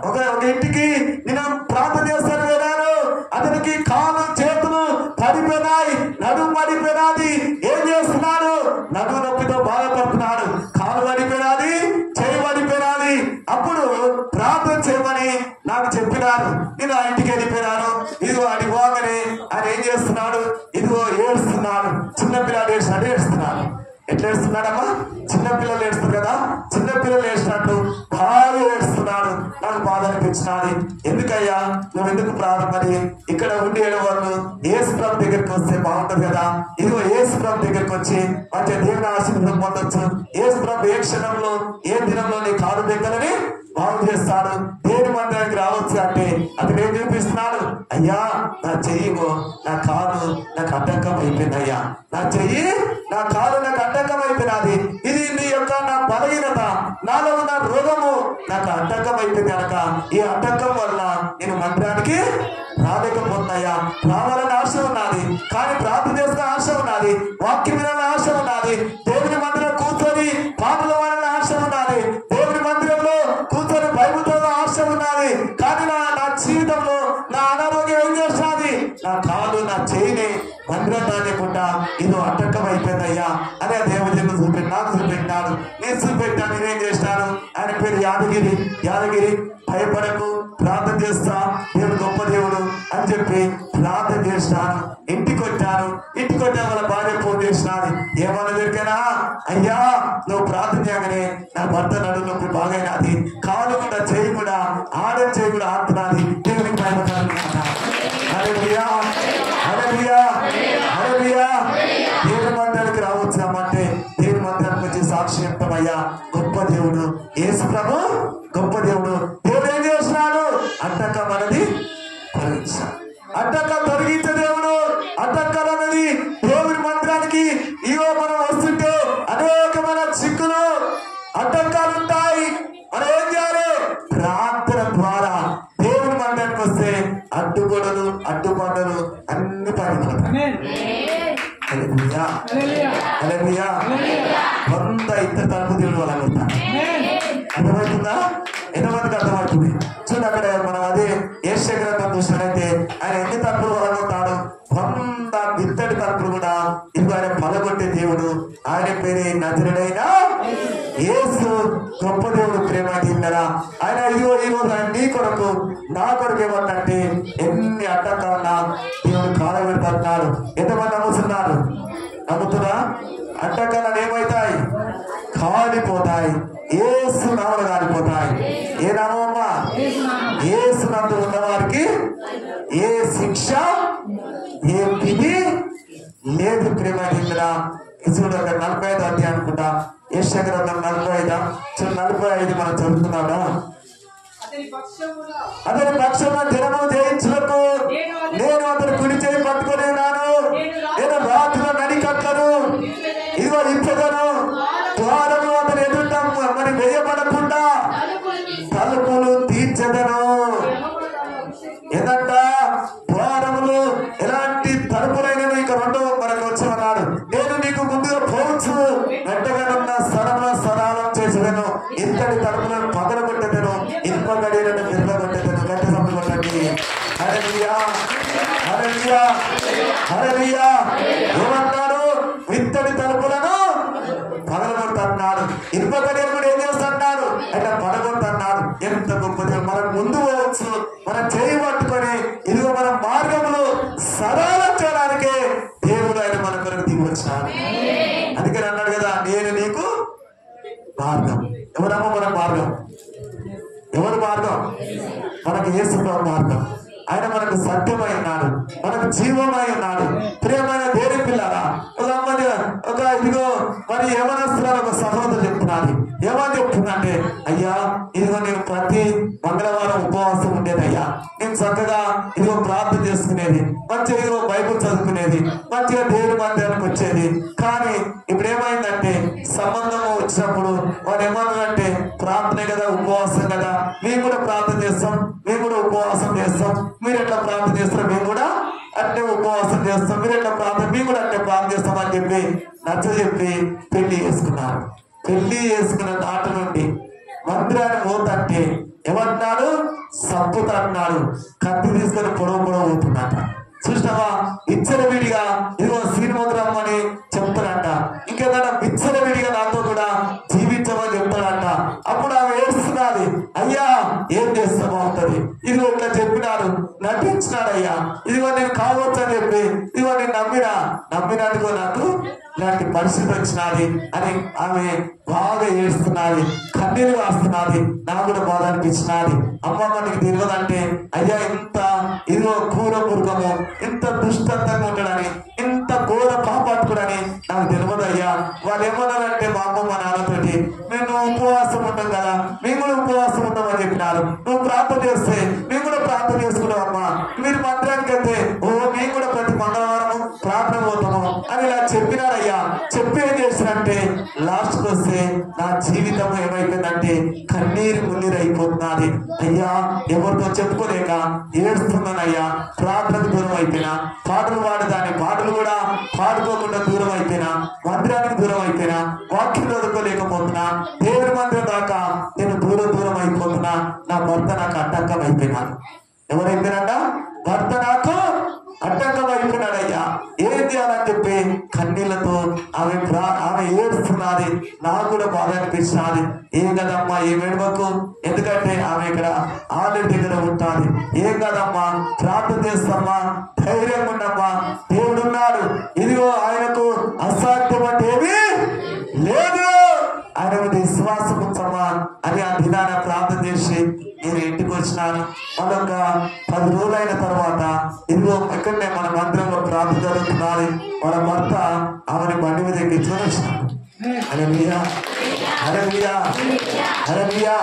ఒక ఇంటికి నేను ప్రార్థన చేస్తాను వెళ్ళాను, అతనికి కాలు చేతులు పడిపోయినాయి, నడుము పడిపోయినది. ఏం చేస్తున్నాడు, నడుము నొప్పితో బాధపడుతున్నాడు, కాలు పడిపోయినది, చేయి పడిపోయినది. అప్పుడు ప్రార్థన చేయమని నాకు చెప్పినారు. నేను ఆ ఇంటికి వెళ్ళిపోయినాను. ఇదిగో అడి పోగానే ఆయన ఏం చేస్తున్నాడు, ఇదిగో ఏడుస్తున్నాడు. చిన్నపిల్లలు ఏడుస్తున్నాడు. ఎట్లా ఏడుస్తున్నాడమ్మా, చిన్నపిల్లలు ఏడుస్తారు కదా, చిన్నపిల్లలు ఏడ్చినట్టు బాగా ఏడుస్తున్నాడు. నాకు బాధ అనిపించినది. ఎందుకయ్యా నువ్వు ఎందుకు ప్రారంభమని ఇక్కడ ఉండి ఏడవాళ్ళు యేసు ప్రభు దగ్గరికి వస్తే బాగుంటది కదా. ఇదిగో యేసు ప్రభు దగ్గరికి వచ్చి మంచి దేవుని ఆశీర్వాదం పొందొచ్చు. యేసు ప్రభు ఏ క్షణంలో ఏ దినంలో నీ కాలు దగ్గరని బాగు చేస్తాడు. దేవుని మందిరానికి రావచ్చు అంటే అతను ఏం చూపిస్తున్నాడు, అయ్యా నా చెయ్యి నా కాలు నాకు అడ్డంకం అయిపోయింది, అయ్యా నా చెయ్యి నా కాలు నాకు అడ్డంకం అయిపోయినది, ఇది నీ యొక్క నా బలహీనత, నాలో ఉన్న రోగము నాకు అడ్డంకం అయిపోయింది కనుక ఈ అడ్డంకం వల్ల నేను మందిరానికి రాలేకపోతున్నాయా. రావాలని ఆశ ఉన్నది, కానీ ప్రార్థన చేసుకునే ఆశ ఉన్నది, వాక్యం వినాలని ఆశ ఉన్నది, దేవుని మందిరం కూర్చొని పాటలు వాడాలని ఆశ ఉన్నది, దేవుని మందిరంలో కూర్చొని బైబిల్ చదవాలని ఆశ ఉన్నది. కానీ నా జీవితంలో నా అనారోగ్యం ఏం చేస్తున్నది, నా కాలు నా చేయిని మందిరం రాలేకుండా ఇది అడ్డంకం అయిపోయిందయ్యా అనే దేవుడు నాకు చూపెట్టినాడు. నేను చూపెట్టాను, నేనేం చేసినాను, ఆయన పేరు యాదగిరి. భయపడకు, ప్రార్థన చేస్తా, దేవుడు గొప్ప దేవుడు అని చెప్పి ప్రార్థన చేసినాను. ఇంటికి వచ్చాను. వాళ్ళ భార్య ఫోన్ చేసినాను. ఏమన్నది భర్త నడులకు బాగైనది, కాలు కూడా చేయి కూడా ఆడే చేయి కూడా ఆడుతున్నది. దేవునికి దేవుని మందిరానికి రావచ్చామంటే దేవుని మందిరానికి వచ్చి సాక్షి చెప్తామయ్యా గొప్ప దేవుడు యేసు ప్రభు, గొప్ప దేవుడు. దేవుడు ఏం చేస్తున్నాడు? అడ్డక మనది తొలగించాడు. అడ్డక తొలగించే దేవుడు. అడ్డక్కలు అన్నది దేవుని మందిరానికి ఇవో మనం వస్తుంటే అనేకమైన చిక్కులు అడ్డంకాలు ఉంటాయి. మనం ఏం చేయాలి? ప్రార్థన ద్వారా దేవుని మందిరానికి వస్తే అడ్డుగొడలు అడ్డుబండలు అన్ని పడిపోతాయి. వంద ఇద్దరు తలుపు దేవుడు వాళ్ళని ఉంటారు. అర్థమవుతుందా? ఎంతమందికి అర్థమవుతుంది? చూడండి అక్కడ మనం అదే యెషయా గ్రంథం చూసినట్లయితే ఆయన ఎన్ని తలుపులు వలగొట్టాడు? 100 ఇత్తడి తలుపులు కూడా. ఇది ఆయన పలగొట్టే దేవుడు. ఆయన పేరే నజరుడైన యేసు. గొప్ప దేవుడు. ప్రేమ తిన్నారా ఆయన? ఇదిగో ఈరోజు ఆయన నీ కొరకు నా కొరకు ఏమంటే ఎన్ని అడ్డంకాలన్నా దేవుడు కాలబెడుతున్నాడు. ఎంతమంది నమ్ముతున్నారు? నమ్ముతున్నా? అడ్డంకాలను ఏమవుతాయి? కాలిపోతాయి. యేసు నామమున కాలిపోతాయి. ఏ నామమ్మా? యేసు నందు ఉన్న వారికి ఏ శిక్ష ఏ విధి లేదు. ప్రేమ తిందిరా చూడ 45 అధ్యాయం అనుకుంటా. యెషయా గ్రంథం 45 మనం చదువుతున్నాడా? అతని పక్షమున దినము జయించుటకు నేను అతని కుడి చేయి పట్టుకొని ఉన్నాను. నేను రాత్రుల నడికట్లను ఇదిగో ఇప్పగను. ద్వారము అతని ఎదుట మరి వేయబడకుండా తలుపులు తీర్చెదను. ఏదంట? ద్వారములు ఎలాంటి తలుపులైనా ఇక రెండో మనకు వచ్చి అన్నాడు. నేను నీకు ముందుగా పోవచ్చు, వెంటగానున్న స్థలంలో సదాలం చేసేదను. ఇంతటి తలుపులను పగలగొట్టేదను, ఇనుప గడియలను విరగొట్టేదను. గట్టి సభలు కొట్టండి. హల్లెలూయా, హల్లెలూయా, హల్లెలూయా. ఏమన్నాడు? ఇత్తడి తలుపులను పగలగొడుతున్నాడు. ఇనుప గడియలు కూడా ఏం చేస్తున్నాడు అంటే పగలగొడుతున్నాడు. ఎంత గొప్పది! మనం ముందు పోవచ్చు, మనం చేయి పట్టుకొని ఇదిగో మన మార్గములు సరళం చేయడానికే దేవుడు ఆయన మన కొరకు దిగి వచ్చినాడు. అందుకని అన్నాడు కదా, నేను నీకు మార్గం. ఎవరమ్మ మనకు మార్గం? ఎవరు మార్గం? మనకు యేసు ప్రభు మార్గం. ఆయన మనకు సత్యమై ఉన్నాడు, మనకు జీవమై ఉన్నాడు. ప్రియమైన దేవుని పిల్లరా, ఒక ఇదిగో మరి యవనస్తురాలు ఒక సహోదరు చెప్తున్నది. ఏమని చెప్తుందంటే, అయ్యా ఇదిగో నేను ప్రతి మంగళవారం ఉపవాసం ఉండేదయ్యా. నేను చక్కగా ఇదిగో ప్రార్థన చేసుకునేది, మంచిగా ఇదిగో బైబుల్ చదువుకునేది, మంచిగా దేవుని మందిరానికి వచ్చేది. కానీ ఇప్పుడు ఏమైందంటే సంబంధం వచ్చినప్పుడు వాడు ఏమన్నారంటే, ప్రార్థనే కదా, ఉపవాసం కదా, మేము కూడా ప్రార్థన చేస్తాం, మేము కూడా ఉపవాసం చేస్తాం, మీరు ఎట్లా ప్రార్థన చేస్తారో మేము కూడా అంటే ఉపవాసం చేస్తాం, మీరు ఎట్లా ప్రార్థన మేము కూడా అంటే ప్రార్థన చేస్తాం అని చెప్పి నచ్చ చెప్పి పెళ్లి చేసుకున్నారు. పెళ్లి చేసుకున్న నాటి నుండి మందిరాన్ని పోతంటే ఏమంటున్నాడు? సంపుతున్నాడు. కత్తి తీసుకొని పొడవు పోతున్నట. చూసినావా? విచ్చలవిడిగా ఇదిగో శ్రీమందిరం అని చెప్తాడంట. ఇంకేదన్నా విచ్చలవిడిగా నాతో కూడా జీవించమని చెప్తాడంట. అప్పుడు ఆమె ఏడుస్తున్నది, అయ్యా ఏం చేస్తే బాగుంటది, ఇదిగో ఇట్లా చెప్పినాడు, నటించినాడు అయ్యా, ఇదిగో నేను కావచ్చు అని చెప్పి ఇదిగో నేను నమ్మినట్టుగా నాకు ఇలాంటి పరిస్థితి వచ్చినది అని ఆమె బాగా ఏడుస్తున్నది, కన్నీరు కాస్తున్నది. నాకు కూడా బాధ అనిపించినది. అమ్మమ్మ నీకు తెలియదంటే అయ్యా ఇంత ఇదిగో క్రూర మృగము, ఇంత దుష్టంగా ఉండడని, ఇంత ఘోర పాపాత్ముడని నాకు తెలియదు అయ్యా. వాళ్ళు ఏమన్నారంటే మా అమ్మ మా నాన్నతోటి, మేము ఉపవాసం ఉంటాం కదా, మేము కూడా ఉపవాసం ఉంటామని చెప్పినారు. నువ్వు ప్రార్థన చేస్తే మేము కూడా ప్రార్థన చేసుకుంటాం అమ్మా, మీరు మందిరానికి వెళ్తే మేము కూడా ప్రతి మంగళవారం ప్రార్థన పోతాము అని ఇలా చెప్పినారయ్యా. చెప్పి ఏం చేసినంటే లాస్ట్కి వస్తే నా జీవితం ఏమైపోయిందంటే కన్నీరు మున్నీరు అయిపోతున్నది అయ్యా. ఎవరితో చెప్పుకోలేక ఏడుస్తున్నానయ్యా. ప్రార్థనకు దూరం అయిపోయినా, పాటలు పాడదాన్ని పాటలు కూడా పాడుకోకుండా దూరం అయిపోయినా, మందిరానికి దూరం అయిపోయినా, వాక్యం చదువుకోలేకపోతున్నా, దేవుడి మందిరం దాకా నేను దూరం అయిపోతున్నా. నా భర్త నాకు అడ్డంకం అయిపోయినాడు. ఎవరైపోయినాడ? భర్త నాకు అడ్డంకం అయిపోయినాడయ్యా. ఏం చేయాలని చెప్పి కన్నీళ్లతో ఆమె ఏడుస్తున్నది. నాకు కూడా బాధ అనిపిస్తున్నది. ఏం కదమ్మా ఏం ఏడవకు, ఎందుకంటే ఆమె ఇక్కడ ఆల్రెడీ దగ్గర ఉంటుంది. ఏం కదమ్మా ప్రార్థన చేస్తామ్మా, ధైర్యంగా ఉండమ్మా, దేవుడున్నాడు. ఇదిగో ఆయనకు అసాధ్యం అంటే ఏమీ లేదు. ఆయన విశ్వాసం ఇదిగో ఇక్కడనే మన మందిరంలో ప్రార్థన జరుగుతున్నది. వాళ్ళ భర్త ఆమెని బండి మీద ఎక్కించుకొని వచ్చినాడు. హల్లెలూయా, హల్లెలూయా, హల్లెలూయా.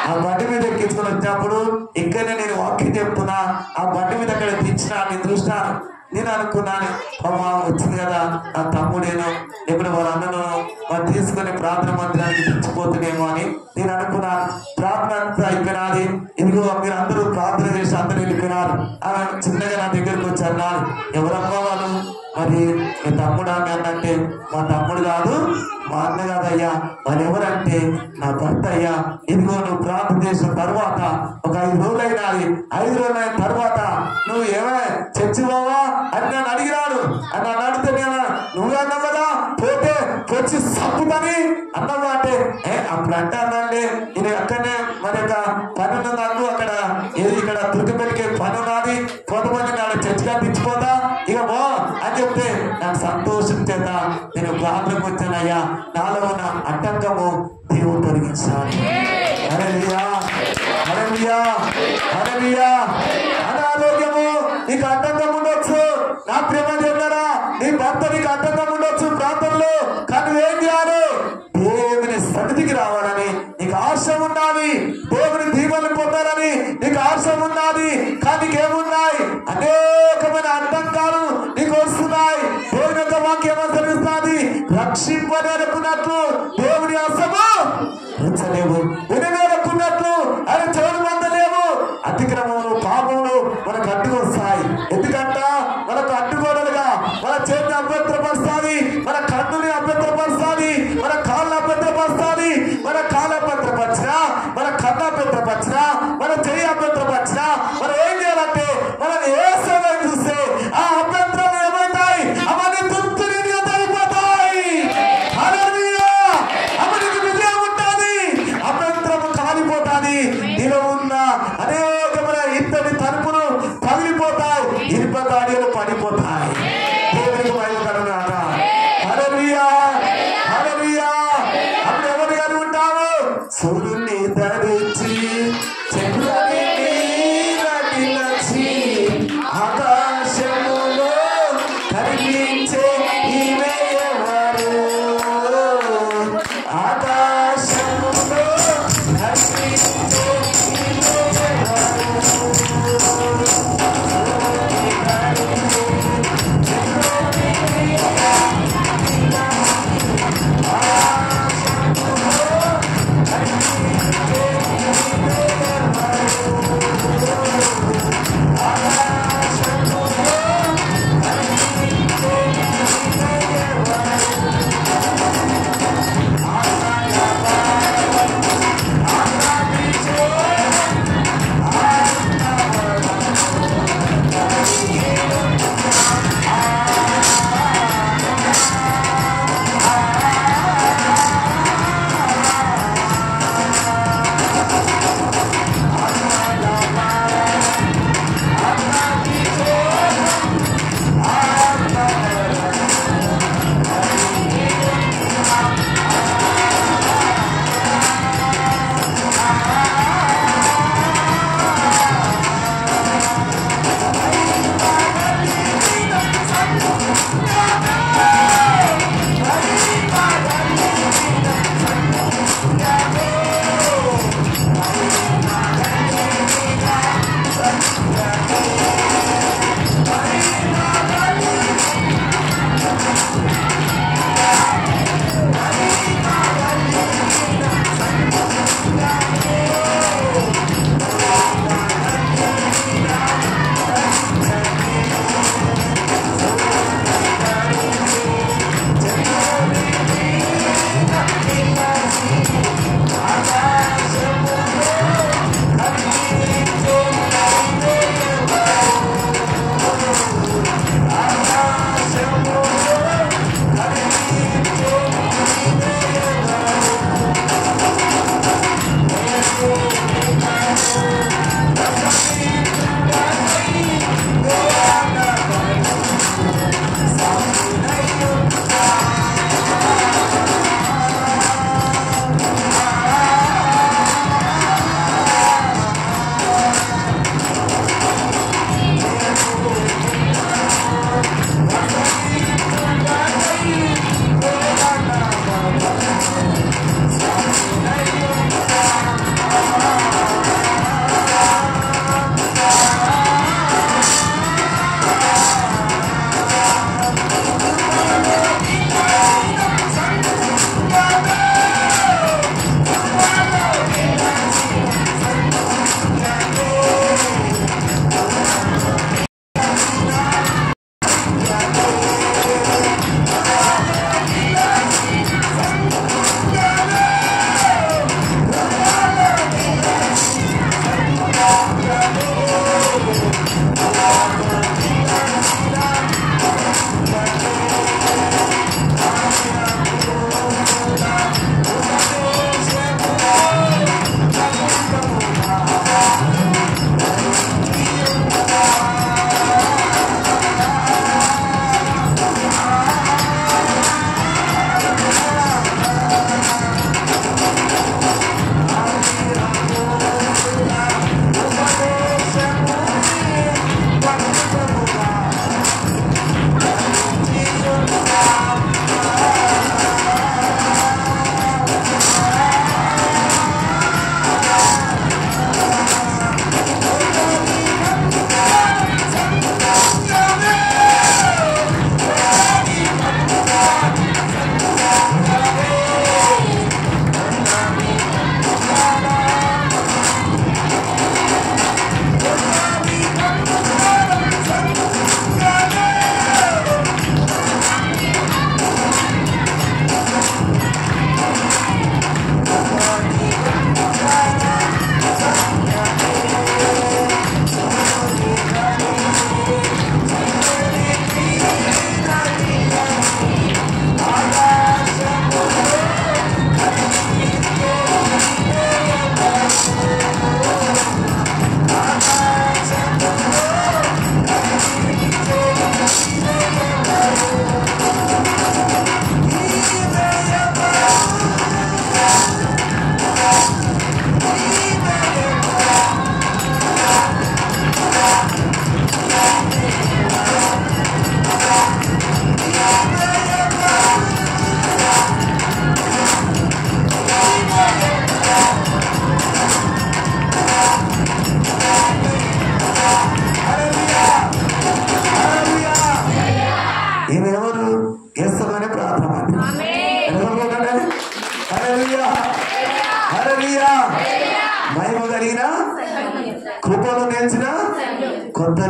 ఆ బండి మీద ఎక్కించుకొని వచ్చినప్పుడు ఇక్కడనే నేను వాక్యం చెప్తున్నా. ఆ బండి మీద అక్కడ తెచ్చినా నేను చూసినాను. నేను అనుకున్నాను అమ్మా వచ్చింది కదా నా తమ్ముడేనో ఎప్పుడు వాళ్ళ అన్నను వాళ్ళు తీసుకొని ప్రార్థన మందిరానికి తెచ్చిపోతున్నామో అని నేను అనుకున్నాను. ప్రార్థన అంతా అయిపోయినది. ఇదిగో మీరు అందరూ ప్రార్థన చేసి అందరూ వెళ్ళిపోయినారు. ఆమె చిన్నగా నా దగ్గరికి వచ్చి అన్నాను, ఎవరమ్మా వాళ్ళు? మరి మీ తమ్ముడు అని అన్నంటే మా తమ్ముడు కాదు, మా అన్న కాదయ్యా, వాళ్ళు ఎవరంటే నా భర్త అయ్యా. ఇదిగో నువ్వు ప్రార్థన చేసిన తర్వాత ఒక 5 రోజులు అయినది. 5 రోజులు అయిన తర్వాత నువ్వు ఏమే చర్చి పోవా అని నన్ను అడిగినాడు. అని నన్ను అడిగితే నేను నువ్వు అన్నావు కదా పోతే వచ్చి సప్పుదని అన్నావా అంటే అప్పుడు అంటే అన్నాండి నేను అక్కడనే మరి యొక్క పని ఉన్న నాకు అక్కడ ఏది ఇక్కడ తుర్కపెట్టికే పని ఉన్నది, కొంతమంది నాడు చర్చిగా తెచ్చిపోతా ఇక పో అని చెప్తే నాకు సంతోషం చేత నేను ప్రార్థనకు వచ్చానయ్యా. నాలో ఉన్న అడ్డంకము దేవుడు తొలగించాలి. హల్లెలూయా, హల్లెలూయా, హల్లెలూయా. అనారోగ్యము నీకు అడ్డంకం ఉండొచ్చు. నా ప్రేమ చెప్పారా నీ భర్త నీకు అడ్డంకం ఉండొచ్చు ప్రాంతంలో. కానీ ఏం చేయాలి? దేవుని సన్నిధికి రావాలని నీకు ఆశ ఉన్నది. దేవుని దీవెనలు పొందాలని నీకు ఆశ ఉన్నది. కానీ నీకేమున్నాయి? అనేకమైన అడ్డంకాలు నీకు వస్తున్నాయి. దేవుని యొక్క వాక్యం తెలుస్తుంది. రక్షింపనేనుకున్నట్లు దేవుని ఆశము ఉంచలేవు, వినవేనుకున్నట్లు ఆయన చెవులు పొందలేవు. అతిక్రమములు పాపములు మనకు అడ్డుకొస్తాయి. ఎందుకంట మనకు అడ్డుకోవడాలుగా మన చేతిని అభ్యంతరపరుస్తుంది, మన కన్నుని అభ్యంతరపరుస్తుంది, మన కాళ్ళని అభ్యంతరపరుస్తుంది. మన కాళ్ళ అభ్యంతరపరిచినా, మన కన్ను అభ్యంతరపరిచినా, మన చెయ్యి అభ్యంతరపరిచినా మనం ఏం చేయాలంటే మనం ఏ సమయం చూస్తే ఆ అభ్యంతరాలు ఏమవుతాయి? అవన్నీ తుత్తునిగా తగ్గిపోతాయి. హల్లెలూయా, అవనికి విజయం ఉంటుంది. అభ్యంతరము కాలిపోతుంది. నీలో ఉన్న అనేకమైన ఇత్తడి తలుపులు పగిలిపోతాయి, ఇనుప గాడియలు పడిపోతాయి. దేవునికి మహిమ కలుగుగాక. హల్లెలూయా, హల్లెలూయా. అప్పుడు ఎవరు గారు ఉంటావు? సూర్యుని ధరించి చంద్రుని నడిచి ఆకాశములో కనిపించే ఈమె ఎవరు? ఆకాశములో కనిపించే ఈమె ఎవరు?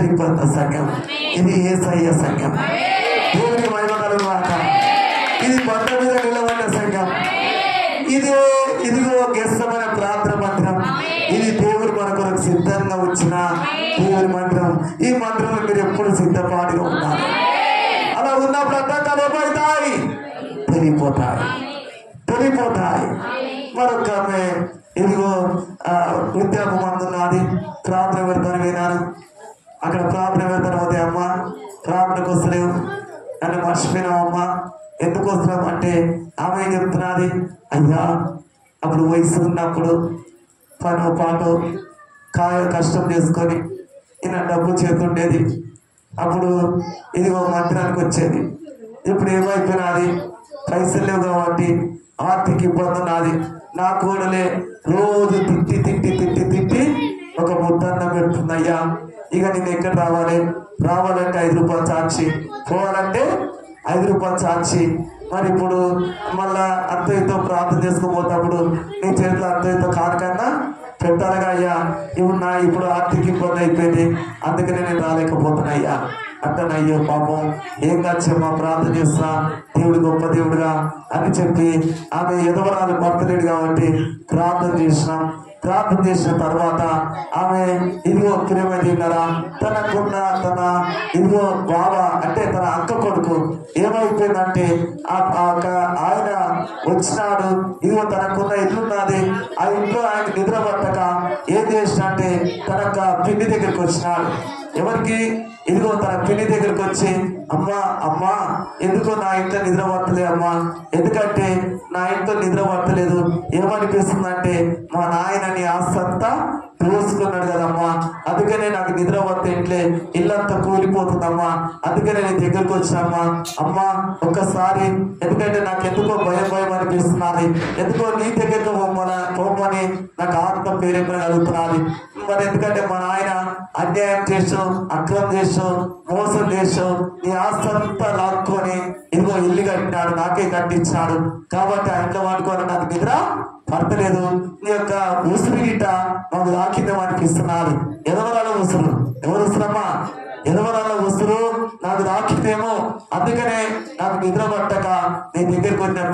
విడిపోతున్న సంఘం. ఇది యేసయ్య సంఘం. దేవునికి మహిమ కలుగుగాక. ఇది బండ మీద నిలబడిన సంఘం. ఇదిగో గెస్సమైన ప్రార్థన మందిరం. ఇది దేవుడు మన కొరకు సిద్ధంగా వచ్చిన దేవుడి మందిరం. ఈ మందిరంలో మీరు ఎప్పుడు సిద్ధపాటుగా ఉన్నారు. అలా ఉన్నప్పుడు అడ్డంకాలు ఏమవుతాయి? తొలిపోతాయి. మరొక ఆమె ఇదిగో వృద్ధాపం అందున్నది. ప్రార్థన పెడతాను వినాను. అక్కడ ప్రార్థన పెడతాను. పోతే అమ్మ ప్రార్థనకు వస్తలేవు, నన్ను మర్చిపోయినావు అమ్మ, ఎందుకు వస్తున్నాం అంటే ఆమె ఏం చెప్తున్నది, అయ్యా అప్పుడు వయసు ఉన్నప్పుడు పను పాటు కష్టం చేసుకొని ఈయన డబ్బు చేతుండేది. అప్పుడు ఇదిగో మందిరానికి వచ్చేది. ఇప్పుడు ఏమైపోయినది, పైసలు లేవు కాబట్టి ఆర్థిక ఇబ్బంది ఉన్నది. నా కూడలే రోజు తిట్టి ఒక ముద్దన్నం పెడుతుందయ్యా. ఇక నేను ఎక్కడ రావాలంటే 5 రూపాయలు చార్చి, పోవాలంటే 5 రూపాయలు చార్చి. మరి ఇప్పుడు మళ్ళా అంతతో ప్రార్థన చేసుకోబోతప్పుడు నీ చేతిలో అంతతో కానికన్నా పెట్టాలిగా అయ్యా. ఇప్పుడు ఆర్థిక ఇబ్బంది అయిపోయింది, అందుకనే నేను రాలేకపోతున్నా అయ్యా. అంటనయ్యో పాపం ఏం కాచ్చమ్మా, ప్రార్థన చేస్తున్నా, దేవుడు గొప్ప దేవుడుగా అని చెప్పి ఆమె ఎదవరాలు భర్తలేడు కాబట్టి ప్రార్థన చేసిన తర్వాత ఆమె ఇదిగో ప్రేమగా తనకున్న ఇదిగో బాబా అంటే తన అక్క కొడుకు ఏమైపోయిందంటే ఆయన వచ్చినాడు. ఇదిగో తనకున్న ఇల్లున్నది, ఆ ఇంట్లో ఆయన నిద్ర పట్టక ఏం చేసిన అంటే తన పిన్ని దగ్గరికి వచ్చినాడు. ఎవరికి? ఇదిగో తన పిన్ని దగ్గరికి వచ్చి అమ్మా ఎందుకో నా ఇంట్లో నిద్ర పట్టలేదు అమ్మా, ఎందుకంటే నా ఇంట్లో నిద్ర పట్టలేదు. ఏమనిపిస్తుందంటే మా నాయన నీ ఆస్తి అంతా దోసుకున్నాడు కదమ్మా, అందుకనే నాకు నిద్ర పట్టే ఇంట్లో ఇల్లంతా కూలిపోతుందమ్మా, అందుకనే నేను దగ్గరకు వచ్చామ్మా. అమ్మా ఒక్కసారి, ఎందుకంటే నాకు ఎందుకో భయం అనిపిస్తున్నది, ఎందుకో నీ దగ్గరకు పోమని నాకు ఆత్మ ప్రేరేపణ కలుగుతున్నది. మరి ఎందుకంటే మా నాయన అన్యాయం చేసాం, అక్రమం చేసాం, మోసం చేసాం, నీ ఆస్తి అంతా లాక్కొని ఇదిగో ఇల్లు కట్టినాడు, నాకే కట్టించాడు. కాబట్టి ఆ ఇంట్లో వండుకొని నాకు నిద్ర పడతలేదు. నీ యొక్క ఉసురు గిట్ట మాకు దాకిద్దాం అనిపిస్తున్నారు. ఎదవరాల ఉసురు, ఎవరు ఉసురమ్మా? ఎదవరాల ఉసురు నాకు దాకితేమో, అందుకనే నాకు నిద్ర పట్టక నీ దగ్గరికి వచ్చిన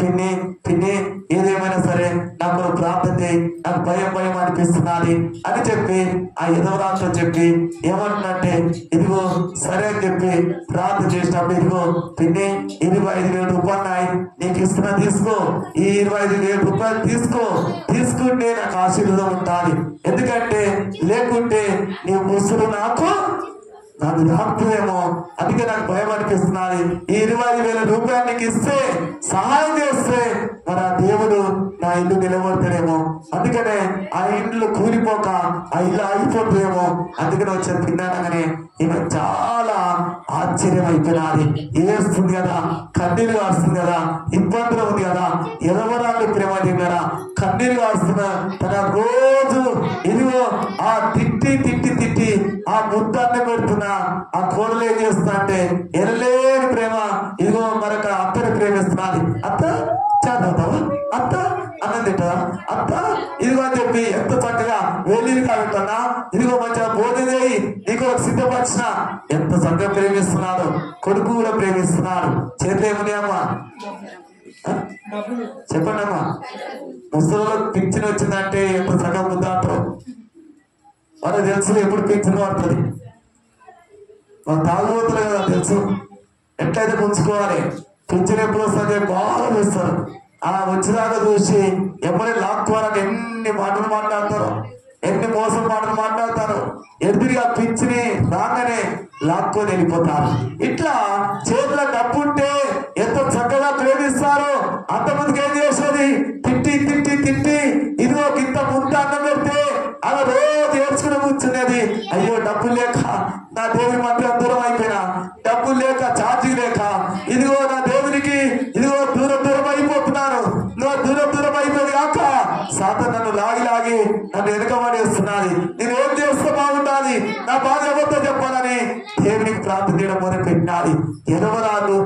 పిన్ని ఏదేమైనా సరే నాకు ప్రార్థన చేయి, నాకు భయం అనిపిస్తున్నది అని చెప్పి ఆ ఎదవరాలతో చెప్పి ఏమంటున్నట్టే ఇదిగో సరే అని చెప్పి ప్రార్థన చేసినప్పుడు ఇదిగో పిన్ని 25,000 రూపాయలు నీకు ఇస్తున్నా, తీసుకో. ఈ 25,000 రూపాయలు తీసుకుంటే నాకు ఆశీర్వాదం ఉంటుంది. ఎందుకంటే లేకుంటే నీ ముసురు నాకు రాకపోయేమో, అందుకే నాకు భయం అనిపిస్తున్నది. ఈ 25,000 రూపాయలు నీకు ఇస్తే, సహాయం చేస్తే మరి ఆ దేవుడు నా ఇల్లు నిలబడతాడేమో, అందుకనే ఆ ఇల్లు కూలిపోక ఆ ఇల్లు ఆగిపోతుందేమో, అందుకనే వచ్చే తిన్నానగానే ఈమె చాలా ఆశ్చర్యం అయిపోయినది. ఏస్తుంది కదా, కన్నీరు కాస్తుంది కదా, ఇబ్బందులు ఉంది కదా, ఎదవరాలు ప్రేమ కదా, కన్నీరు కాస్తున్నా తన రోజు ఇదిగో ఆ తిట్టి ఆ ముద్దాన్ని పెడుతున్నా ఆ కోడలు ఏం చేస్తున్నా అంటే ఎనలేని ప్రేమ ఇదిగో మరొక అత్తని ప్రేమిస్తున్నది. అత్త చేద్దాం, అత్త అన్నం తింటదా, అత్త ఇదిగో అని చెప్పి ఎంత చక్కగా వేలీలు కావింటున్నా, ఇదిగో మంచిగా భోజనం చేయి, నీకు సిద్ధపరిచిన ఎంత చక్కగా ప్రేమిస్తున్నాడు. కొడుకు కూడా ప్రేమిస్తున్నాడు. చేతులు ఏమున్నాయి అమ్మా? చెప్పండి అమ్మా. ముసలిలో పింఛన్ వచ్చిందంటే ఎంత చక్కగా ముద్ద అంటారు. వాళ్ళకి తెలుసు ఎప్పుడు పింఛన్ పడుతుంది. మన తాగుబోతులు కదా తెలుసు ఎట్లయితే పుంజుకోవాలి. పింఛన్ ఎప్పుడు వస్తుంది బాగా చూస్తారు. ఆ వచ్చినాక చూసి ఎవరైనా లాక్కోవాలని ఎన్ని మాటలు మాట్లాడతారు, ఎన్ని మోసం మాటలు మాట్లాడతారు. ఎదురుగా పింఛని రాగానే లాక్కొని వెళ్ళిపోతారు. ఇట్లా చేతిలో డబ్బు ఉంటే ఎంత చక్కగా ప్రేమిస్తారో అంతమందికి ఏం చేసేది, తిట్టి ఇదిగో ఇంత ముద్ద అన్నం పెడితే అలా రోజు ఏడ్చుకుని కూర్చునేది. అయ్యో డబ్బులు లేక నా దేవుని మధ్య దూరం అయిపోయినా, డబ్బులు లేక ఛార్జీ లేక ఇదిగో నా దేవునికి ఇదిగో దూరం అయిపోతున్నాను. నువ్వు దూరం అయిపోయింది కాక సాతాను నన్ను లాగి నన్ను వెనుకబడేస్తున్నది. నేను ఏం చేస్తే బాగుండాలి, నా బాధ ఎవరితో చెప్పాలని దేవునికి ప్రార్థన చేయడం మొదలు పెట్టినది. ఎదవరాలు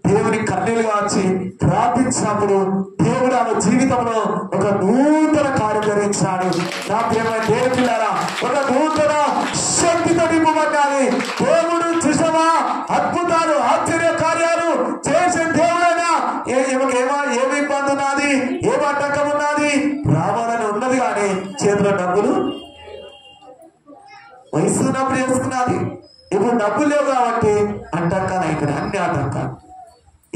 దేవుని కన్నీళ్ళు కాచి ప్రార్థించినప్పుడు దేవుడు ఆమె జీవితంలో ఒక నూతన కార్యం జరిగించాడు. నా ప్రేమ దేవుని పిల్లారా, ఒక నూతన శక్తితో నింపబడాలి. దేవుడు చూసావా అద్భుతాలు ఆశ్చర్య కార్యాలు చేసే దేవుడైనా ఏమి ఇబ్బంది ఉన్నది, ఏం అడ్డంకం ఉన్నది, రావాలని ఉన్నది. కానీ చేతిలో డబ్బులు వయసు ఉన్నప్పుడు చేసుకున్నది, ఇప్పుడు డబ్బులు లేవు కాబట్టి అడ్డంకాలు ఇక్కడ అన్ని ఆటంకాలు.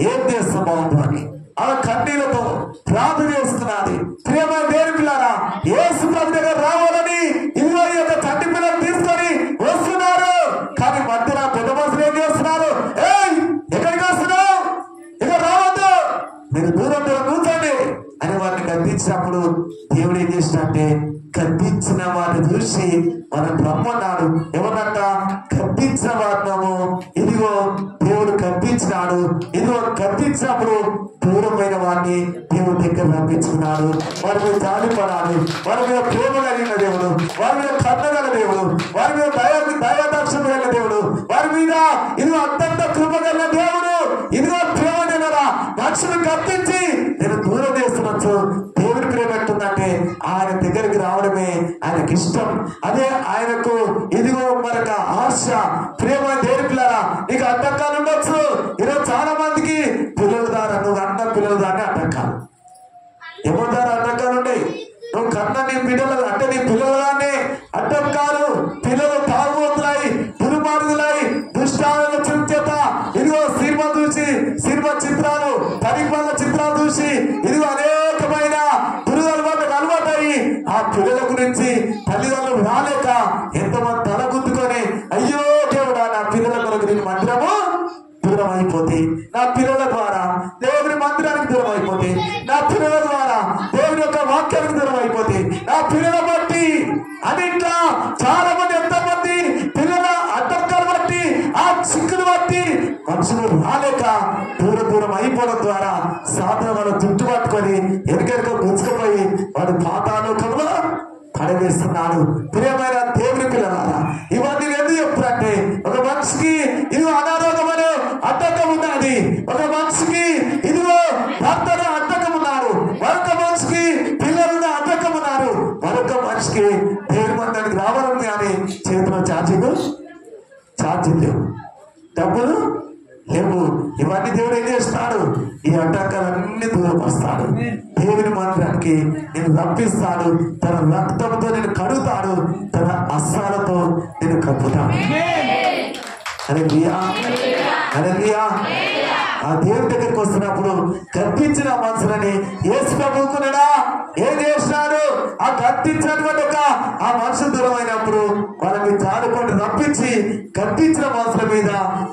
ఏం చేస్తా బాగుంది అని ఆ కన్నీళ్లతో ప్రార్థన చేసుకున్నది. ప్రేమ దేని పిల్లరా యేసు ప్రభు దగ్గర రావాలని ఇదిగో ఈ యొక్క తండ్రి పిల్లలు తీసుకొని వస్తున్నారు. కానీ మధ్యలో పెద్ద మనుషులు ఏం చేస్తున్నారు? ఎక్కడికి వస్తున్నావు, ఇక రావద్దు, మీరు దూరం దూరం కూర్చోండి అని వారిని గద్దించినప్పుడు దేవుడు ఏం చేసినట్టే గద్దించిన వారిని చూసి మనం రమ్మన్నాడు. ఎవరంట? గద్దించిన వారినము ఇదిగో దేవుడు గద్దించినాడు. ఇదిగో గద్దించినప్పుడు దూరమైన వారిని దేవుడు దగ్గర రప్పించుకున్నాడు. వారి మీద జాలిపడాలి, వారి మీద ప్రేమ కలిగిన దేవుడు, వారి మీద కన్నగల దేవుడు, వారి మీద దయాదాక్షణ కలిగిన దేవుడు, వారి మీద ఇదిగో అత్యంత కృప కలిగిన దేవుడు. ఇదిగో ప్రేమ తినరా మనుషులు గద్దించి నేను దూరం చేస్తున్నచ్చు. దేవుడి ప్రేమ ఎట్టుందంటే ఆయన దగ్గరికి రావడమే ఆయనకి ఇష్టం. అదే ఆయనకు ఇదిగో మనకు ఆశ. ప్రేమ దేని పిల్లరా నీకు అడ్డంకాలు ఉండొచ్చు. ఈరోజు చాలా మందికి పిల్లల ద్వారా నువ్వు అన్న పిల్లల ద్వారా అడ్డంకాలు, ఎవరి ద్వారా అడ్డంకాలు ఉన్నాయి. నువ్వు కన్న నీ పిల్లలు అంటే నీ పిల్లలనే అడ్డంకాలు. పిల్లలు తాగుబోతులై, దుర్మార్గులై, దుష్టాలను చింత ఇదిగో సినిమా చూసి, సినిమా చిత్రాలు, తనిపల్ల చిత్రాలు చూసి ఇదిగో అనేకమైన దురలవాట్లకు అలవాటయి ఆ పిల్లల గురించి తల్లిదండ్రులు రాలేక ఎంతమంది తల గుద్దుకొని అయ్యో దేవుడా నా పిల్లల కొరకు నేను మందిరము దూరం అయిపోతే, నా పిల్లల ద్వారా దేవుని మందిరానికి దూరం అయిపోతే, నా పిల్లల ద్వారా దేవుని యొక్క వాక్యానికి దూరం అయిపోతే, నా పిల్లల బట్టి అని ఇట్లా చాలా మంది ఎంతమంది పిల్లల అడ్డంకాలు బట్టి ఆ చిక్కులు బట్టి మనుషులు రాలేక దూరం అయిపోవడం ద్వారా సాధన వాళ్ళు చుట్టు పట్టుకొని ఎనకెనక గుంజుకుపోయి వాడు పాతాళంలో పడవేస్తున్నాడు. ప్రియమైన దేవుని పిల్లలారా ఇవన్నీ ఎందుకు చెప్తారంటే ఒక మనిషికి ఇదిగో అనారోగ్యమైన అడ్డంకం ఉన్నది, ఒక మనిషికి ఇదిగో భర్తను అడ్డంకం ఉన్నారు, మరొక మనిషికి పిల్లలు అడ్డంకం ఉన్నారు, మరొక మనిషికి దేవుని మందిరానికి రావాలని కానీ చేతిలో ఛార్జీలు లేవు, డబ్బులు లేవు. ఇవన్నీ దేవుడు ఏం చేస్తాడు? ఈ అడ్డంకాలన్నీ దూరం వస్తాడు. దేవుని మందిరానికి నేను రప్పిస్తాడు. తన రక్తంతో నేను కడుగుతాడు, తన అస్సాలతో నేను కప్పుతాడు. హల్లెలూయా, హల్లెలూయా. ఆ దేవుని దగ్గరికి వస్తున్నప్పుడు గద్దించిన మనుషులని యేసు ప్రభువుకున్నాడా ఏం చేసినాడు? ఆ గద్దించినటువంటి ఆ మనుషులు దూరం అయినప్పుడు వాళ్ళ మీద జాడుకొని రప్పించి గద్దించిన మనుషుల మీద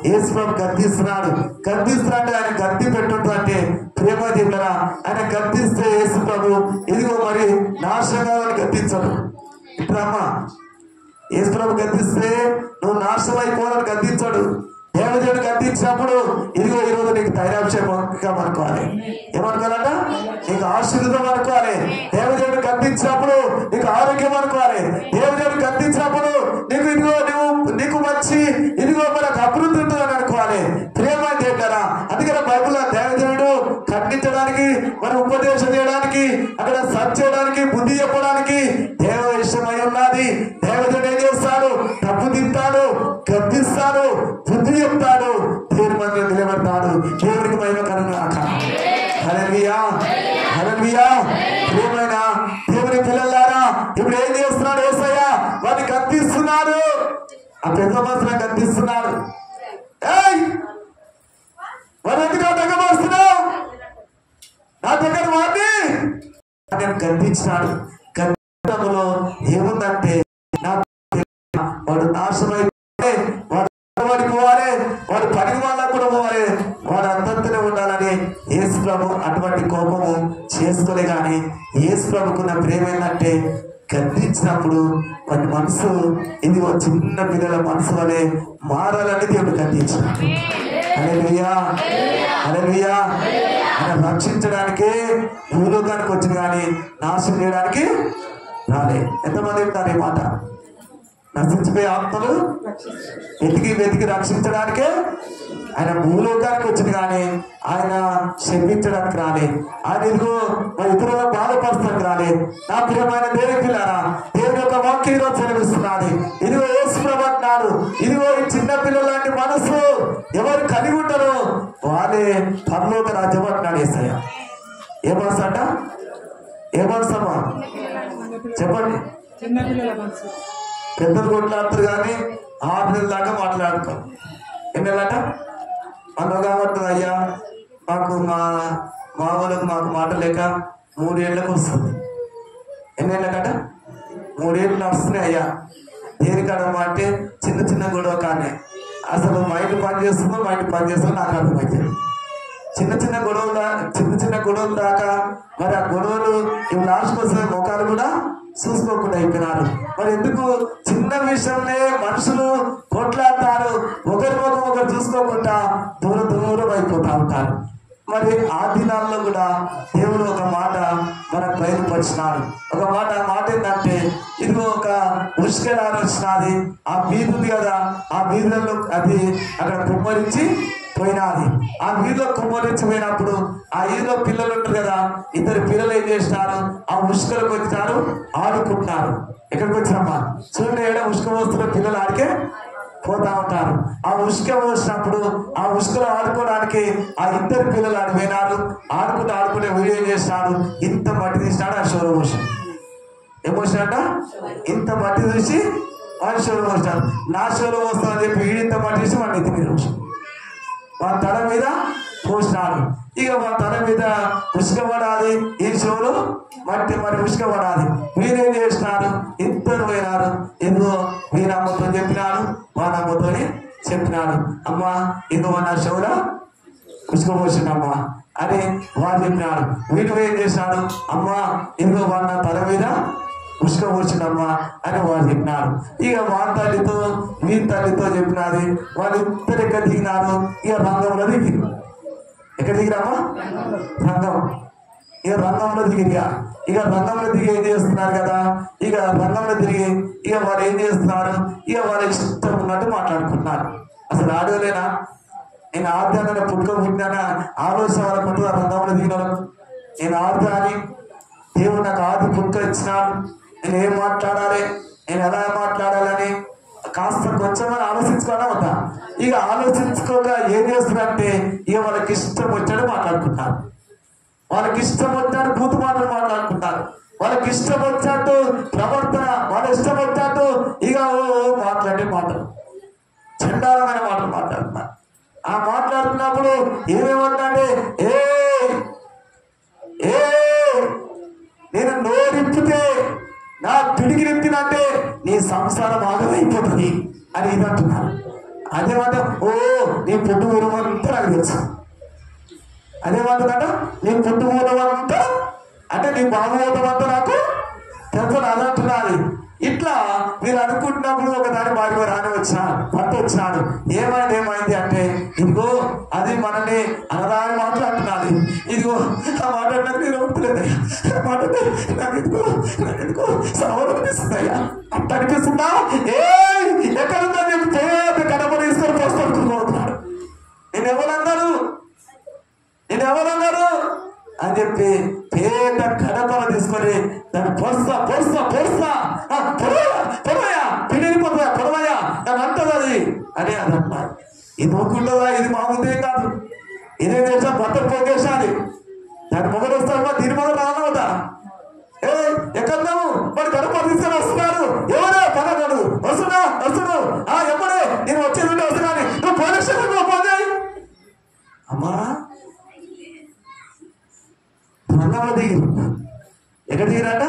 యేసు ప్రభు గద్దిస్తున్నాడు. గద్దిస్తున్నాడు ఆయన గద్ది పెట్టుంటే ప్రేమ దిగులరా ఆయన గద్దిస్తే యేసు ప్రభు ఇదిగో మరి నాశనంగా గద్దించడు. ఇప్పుడమ్మా యేసు ప్రభు గద్దిస్తే నువ్వు నాశనం అయిపోవాలని గద్దించాడు. దేవదేవుడు గద్దించినప్పుడు ఇదిగో ఈరోజు నీకు ధైర్యాభిషేకంగా అనుకోవాలి. ఏమనుకోవాలంట? నీకు ఆశీర్వాదం అనుకోవాలి. దేవదేవుడు గద్దించినప్పుడు నీకు ఆరోగ్యం అనుకోవాలి. దేవదేవుడు గద్దించినప్పుడు నీకు ఇదిగో నీకు మంచి ఇదిగో మనకు అభివృద్ధి ఉంటుందని అనుకోవాలి. ప్రేమ దేవుడారా అందుకని బైబిల్లో దేవదేవుడు ఖండించడానికి, మన ఉపదేశం చేయడానికి, అక్కడ సర్చ్ చేయడానికి, బుద్ధి చెప్పడానికి దేవ ఇష్టమై ఉన్నది. దేవదేవుడు ఏం చేస్తాడు? తప్పు తింటాడు, గద్దిస్తాడు, బుద్ధి చెప్తాడు, దేవుని మందిరం నిలబెడతాడు. దేవునికి మహిమ కలుగుగాక. హల్లెలూయా, హల్లెలూయా. ప్రియమైన దేవుని పిల్లలారా ఇప్పుడు ఏం చేస్తున్నాడు యేసయ్య? వారిని గద్దిస్తున్నాడు. ఆ పెద్ద మనుషులను గద్దిస్తున్నాడు. వారు ఎందుకు అడ్డంగా వస్తున్నావు? నా దగ్గర వాడిని నేను గద్దించినాడు. గద్దించడంలో ఏముందంటే వాడు నాశనమైతే వాడు పోవాలి, వాడు పనికి వాళ్ళ కూడా పోవాలి, వాడు అంతంతనే ఉండాలని యేసు ప్రభు అటువంటి కోపము చేసుకోలే. కానీ యేసు ప్రభుకున్న ప్రేమ ఏంటంటే గద్దించినప్పుడు వాటి మనసు ఇది చిన్న పిల్లల మనసు వలె మారాలని దేవుడు గద్దించినాడు. హల్లెలూయా, హల్లెలూయా. ఆయన రక్షించడానికే భూలోకానికి వచ్చింది కానీ నాశనం చేయడానికి రాలే. ఎంతమంది చెప్తారు ఈ మాట? నశించిపోయే ఆత్మలు వెతికి రక్షించడానికే ఆయన భూలోకానికి వచ్చింది కానీ ఆయన క్షమించడానికి రాలే. ఆయన ఇదిగో మరి ఇతరులను బాధపరచడానికి రాలే. నా ప్రియమైన దేవుని పిల్లారా, దేవుని యొక్క వాక్యం ఈరోజు చదివిస్తున్నాడు. ఇదిగో యేసు ప్రభువు అంటున్నాడు, ఇదిగో ఈ చిన్న పిల్లల లాంటి మనసు ఎవరు కలిగి ఉంటారో వాళ్ళే పరలోక రాజ్యం అంటున్నాడు యేసయ్య. ఏ మనసు అంట? ఏ మనసమ్మా చెప్పండి. పెద్దలు కొట్లాడుతారు కానీ 6 నెలల దాకా మాట్లాడుతారు. ఎన్ని నెలట అన్న కాబట్టి అయ్యా మాకు మా వాళ్ళకు మాకు మాట లేక 3 ఏళ్ళకు వస్తుంది. ఎన్ని ఏళ్ళకట? 3 ఏళ్ళు వస్తున్నాయి అయ్యా. దేనికడమ్మా అంటే చిన్న చిన్న గొడవ కానీ అసలు మైండ్ పని చేస్తుందో నాకు అర్థమైతే చిన్న చిన్న గొడవలు దాకా మరి ఆ గొడవలు ఇవి లాస్ట్కి వస్తే ముఖాలు కూడా చూసుకోకుండా అయిపోయినారు. మరి ఎందుకు చిన్న విషయంలో మనుషులు కొట్లాడతారు, ఒకరి ముఖం ఒకరు చూసుకోకుండా దూరం అయిపోతా ఉంటారు. మరి ఆ దినాల్లో కూడా దేవుడు ఒక మాట మనకు బయలుపరిచినాడు. ఒక మాట ఏంటంటే ఇదిగో ఒక ముష్కరాలు వచ్చినది, ఆ వీధి ఉంది కదా, ఆ వీధులలో అది అక్కడ కుమ్మరించి పోయినది. ఆ వీధిలో కుమ్మరించి పోయినప్పుడు ఆ వీధిలో పిల్లలు ఉంటారు కదా, 2 పిల్లలు ఏం చేసినారు, ఆ ముష్కలకు వచ్చినారు, ఆడుకుంటున్నారు. ఎక్కడికి వచ్చినమ్మా చూడండి, ఏడా ఉష్క వస్తున్న పిల్లలు ఆడికే పోతా ఉంటారు. ఆ ఉష్క పోసినప్పుడు ఆ ఉష్కలో ఆడుకోవడానికి ఆ 2 పిల్లలు ఆడిపోయినారు. ఆడుకునే వీడియో ఏం చేసినాడు, ఇంత మట్టి తీసినాడు. ఆ షోలో పోసాడు. ఏం పోసినాడ? ఇంత మట్టి తీసి వాడి షోలో పోసినాడు. నా షోలో పోస్తామని చెప్పి వీడింత మట్టి తీసి వాడిని ఎత్తి మీద పోసాడు. వాడి తల మీద పోసినాడు. ఇక మా తల మీద ఉసుకపడాలి, ఈ షోలో మట్టి మరి ఉసుకపడాలి. వీరేం చేసినారు, 2 పోయినారు. ఎందుకో వీరమ్మతో చెప్పినాడు, వానమ్మతో చెప్పినాడు, అమ్మా ఇదిగో నా షోలో ఉసుకపోసిందమ్మా అని వాడు చెప్పినాడు. వీడు ఏం చేసినాడు, అమ్మా ఇదిగో వాడు నా తల మీద ఉసుకపోసిందమ్మా అని వాడు చెప్పినాడు. ఇక వాడి తల్లితో వీరి తల్లితో చెప్పినది. వాళ్ళిద్దరు ఎక్కడ దిగినారు, ఇక రంగంలో దిగిరు. ఎక్కడ దిగిరామా? రంగం. ఇక రంగంలో దిగిరిగా. ఇక రంగంలో దిగి ఏం చేస్తున్నారు కదా, ఇక రంగంలో తిరిగి ఇక వాళ్ళు ఏం చేస్తున్నారు, ఇక వాళ్ళ ఇష్టం ఉన్నట్టు మాట్లాడుకుంటున్నారు. అసలు ఆడలేనా? నేను ఆడతానని పుట్టుకోబుట్టినా ఆలోచన వాళ్ళకు ఉంటుంది. ఆ రంగంలో దిగిన వాళ్ళకు నేను ఆడతా అని దేవుడు నాకు ఆది పుట్టుక ఇచ్చినాడు. నేను ఏం మాట్లాడాలి, నేను ఎలా మాట్లాడాలని కాస్త కొంచెం ఆలోచించుకోవడం అవుతా. ఇక ఆలోచించుకోక ఏం చేస్తున్నారంటే ఇక వాళ్ళకి ఇష్టం వచ్చాడు మాట్లాడుకుంటారు. వాళ్ళకి ఇష్టం వచ్చాడు బూతు మాటలు మాట్లాడుకుంటారు. వాళ్ళకి ఇష్టం వచ్చాడు ప్రవర్తన, వాళ్ళ ఇష్టం వచ్చాడు ఇక మాట్లాడే మాటలు, చండాలమైన మాటలు మాట్లాడుతున్నారు. ఆ మాట్లాడుతున్నప్పుడు ఏమేమంటే నేను నోరిప్పితే నా పిడికి నింపినంటే నీ సంసారం ఆగమైపోతుంది అని ఇది అంటున్నారు. అదేమాట నీ పుట్టు ఊరమంతా నాకు తెలుసు. అదేమంటుందట, నీ పుట్టు ఊరమంతా అంటే నీ బాబుమంతా నాకు తెలుసు అదంటున్నది. ఇట్లా మీరు అనుకుంటున్నప్పుడు ఒకదాని బాగా రాని భర్త వచ్చినాడు. ఏమైంది అంటే ఇదిగో అది మనల్ని అనరాని మాట్లాడుతున్నది. ఇదిగో ఆ మాట్లాడినది నేను ఒప్పులేదు, నాకు ఎందుకో సవాలు అనిపిస్తుందయ్యా. అంత అనిపిస్తుందా? ఎక్కడుందా నీకు పేద కడప తీసుకొని పోస్తున్నాడు. నేను ఎవరన్నారు అని చెప్పి పేద కడపలు తీసుకొని దాన్ని పొడవయా నన్ను అంటది అది అని అన్నారు. ఇది ఒక్కుంటుందా? ఇది మామూలుదే కాదు. ఇదే చేసా బట్టలు పోగేసాలి. దాని మొగలు వస్తామా, దీని మొదలు రానవుతా. ఎక్కడున్నాము? మరి కడప తీసుకొని వస్తున్నారు. ఎవరే పదగడు వస్తున్నావు ఎప్పుడే నేను వచ్చేది వస్తున్నాను. నువ్వు పోలీస్ స్టేషన్ పోయి అమ్మా రంగంలో దిగి ఎక్కడ దిగిరాట?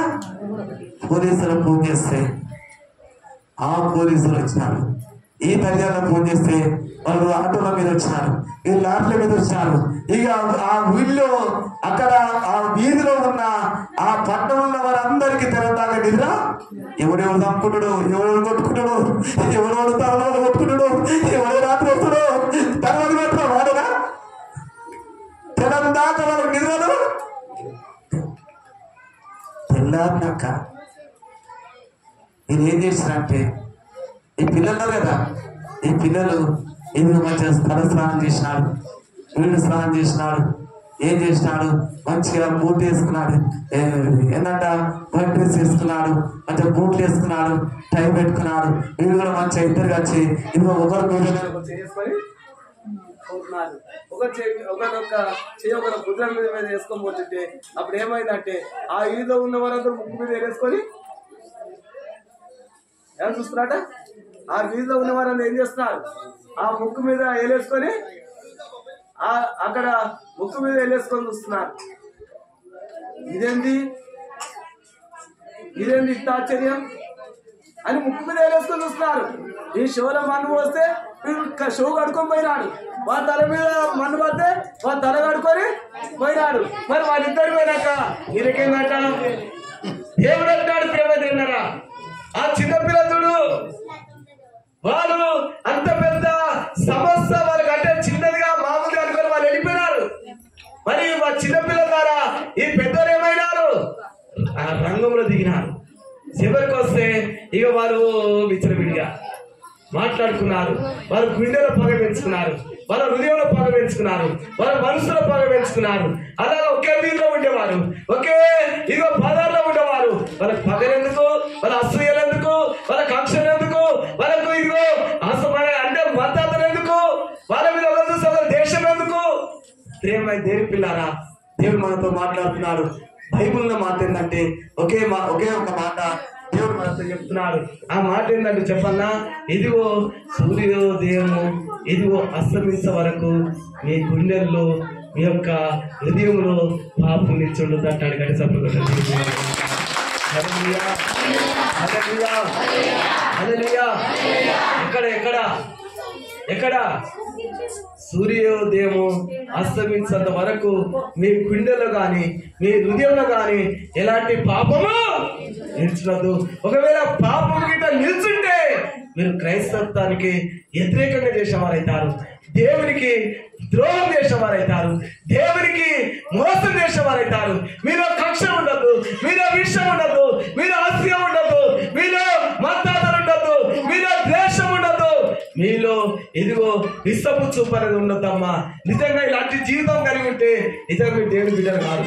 పోలీసులు ఫోన్ చేస్తే ఆ పోలీసులు వచ్చినారు. ఈ తల్లిదండ్రులు ఫోన్ చేస్తే వాళ్ళు ఆటోల మీద వచ్చినారు, ఈ లారీల మీద వచ్చినారు. ఇక ఆ వీళ్ళు అక్కడ ఆ వీధిలో ఉన్న ఆ పట్టణంలో ఉన్న వారందరికీ తెలంగాణ నిద్ర. ఎవడెవడు చంపుకుంటాడు, ఎవడెవడు కొట్టుకుంటాడు, ఎవడెవడు తలవాడు కొట్టుకుంటాడు, ఎవడే రాత్రి వస్తాడు తర్వాత మాత్రం వాడరా తెలంగాణ వాళ్ళకి నిద్రలు తెల్లారినాక మీరు ఏం చేస్తారంటే ఈ పిల్లలు కదా, ఈ పిల్లలు ఇది మంచిగా తల స్నానం చేసినాడు, వీడు స్నానం చేసినాడు, ఏం చేసినాడు మంచిగా బూట్ వేసుకున్నాడు, ఏంటంట వైట్ డ్రెస్ వేసుకున్నాడు, మంచిగా బూట్లు వేసుకున్నాడు, టై పెట్టుకున్నాడు. వీడు కూడా మంచిగా ఇద్దరు వచ్చి ఇదిగో ఒకరు చేసుకొని పోతున్నారు. ఒకరొక చెయ్యి ఒకరు భుజం మీద వేసుకొని పోతుంటే అప్పుడు ఏమైందంటే ఆ ఈలో ఉన్న వారందరూ ముక్కు మీద వేసుకొని ఏం చూస్తున్నారట, ఆ వీధిలో ఉన్న వారందరూ ఏం చేస్తున్నారు, ఆ ముక్కు మీద వేలేసుకొని అక్కడ ముక్కు మీద వేలేసుకొని చూస్తున్నారు. ఇదేంది ఇంత ఆశ్చర్యం అని ముక్కు మీద వేలేసుకొని చూస్తున్నారు. ఈ షోలో మన్ను వస్తే షో కడుకొని పోయినాడు, వాళ్ళ తల మీద మన్ను పడితే వాళ్ళ తల కడుకొని పోయినాడు. మరి వాళ్ళిద్దరు పోయినాక ఈయనకేందట, దేవుడు అంటాడు ప్రేమ తిన్నారా ఆ చిన్నపిల్లలు వాళ్ళు అంత పెద్ద సమస్య వాళ్ళకంటే చిన్నదిగా మామూలుగా అనుకొని వాళ్ళు వెళ్ళిపోయినారు. మరి మా చిన్నపిల్లల ద్వారా ఈ పెద్దలు ఏమైనారు, ఆ రంగంలో దిగినారు. చివరికి వస్తే ఇక వాళ్ళు విచ్చలవిడిగా మాట్లాడుకున్నారు, వాళ్ళ గుండెలో పగ పెంచుకున్నారు, వాళ్ళ హృదయంలో పగ పెంచుకున్నారు, వాళ్ళ మనసులో పగ పెంచుకున్నారు. అలాగే ఒకే వీధిలో ఉండేవారు, ఒకే ఇదిగో పదాల్లో ఉండేవారు. వాళ్ళకి పగలెందుకు, వాళ్ళ అసూయలెందుకు, వాళ్ళ కక్షలు ఎందుకు, వాళ్ళకు ఇదిగో అంటే మతాలు ఎందుకు, వాళ్ళ మీద వాళ్ళ దేశం ఎందుకు? ప్రేమ దేని పిల్లారా, దేవుడు మనతో మాట్లాడుతున్నాడు. బైబిల్లో మాట ఏంటంటే ఒకే ఒక మాట దేవుడు మనతో చెప్తున్నాడు. ఆ మాట ఏంటంటే చెప్పన్నా, ఇదిగో సూర్యోదయము ఇదిగో అస్తమించే వరకు మీ గుండెల్లో మీ యొక్క హృదయంలో పాపం నిల్చుండదు అంటాడు. గడి సభలో ఎక్కడ సూర్యోదయము అస్తమించేంత వరకు మీ గుండెలో గాని మీ హృదయంలో గాని ఎలాంటి పాపము నిల్చున్నదు. ఒకవేళ పాపం గిట్ట నిల్చుంటే మీరు క్రైస్తత్వానికి వ్యతిరేకంగా చేసేవారైతారు, దేవునికి ద్రోహం చేసేవారైతారు, దేవునికి మోసం చేసేవారైతారు. మీలో కక్ష ఉండదు, మీలో విషయం ఉండదు, మీలో ఆస్యం ఉండదు, మీలో మతాలు ఉండదు, మీలో ద్వేషం ఉండదు, మీలో ఇదిగో విషపు చూపు అనేది ఉండదమ్మా. నిజంగా ఇలాంటి జీవితం కలిగి ఉంటే నిజంగా మీరు దేవుని బిడ్డలు కాదు,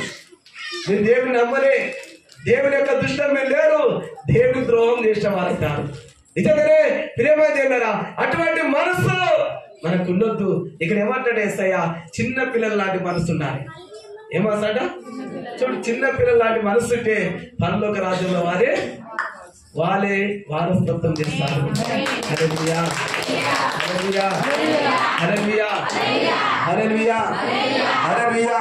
మీరు దేవుని నమ్మలే, దేవుని యొక్క దృష్టిలో మీరు లేరు, దేవుని ద్రోహం చేసేవారైతారు. నిజంగానే ప్రేమ అటువంటి మనసు మనకు ఉండొద్దు. ఇక్కడ ఏమంటాడు యేసయ్య, చిన్న పిల్లల లాంటి మనసు ఉండాలి. ఏమంటాడ చూడు, చిన్న పిల్లల లాంటి మనసు ఉంటే పరలోక రాజ్యంలో వాళ్ళే వారసత్వం చేస్తారు. హల్లెలూయా, హల్లెలూయా, హల్లెలూయా, హల్లెలూయా, హల్లెలూయా.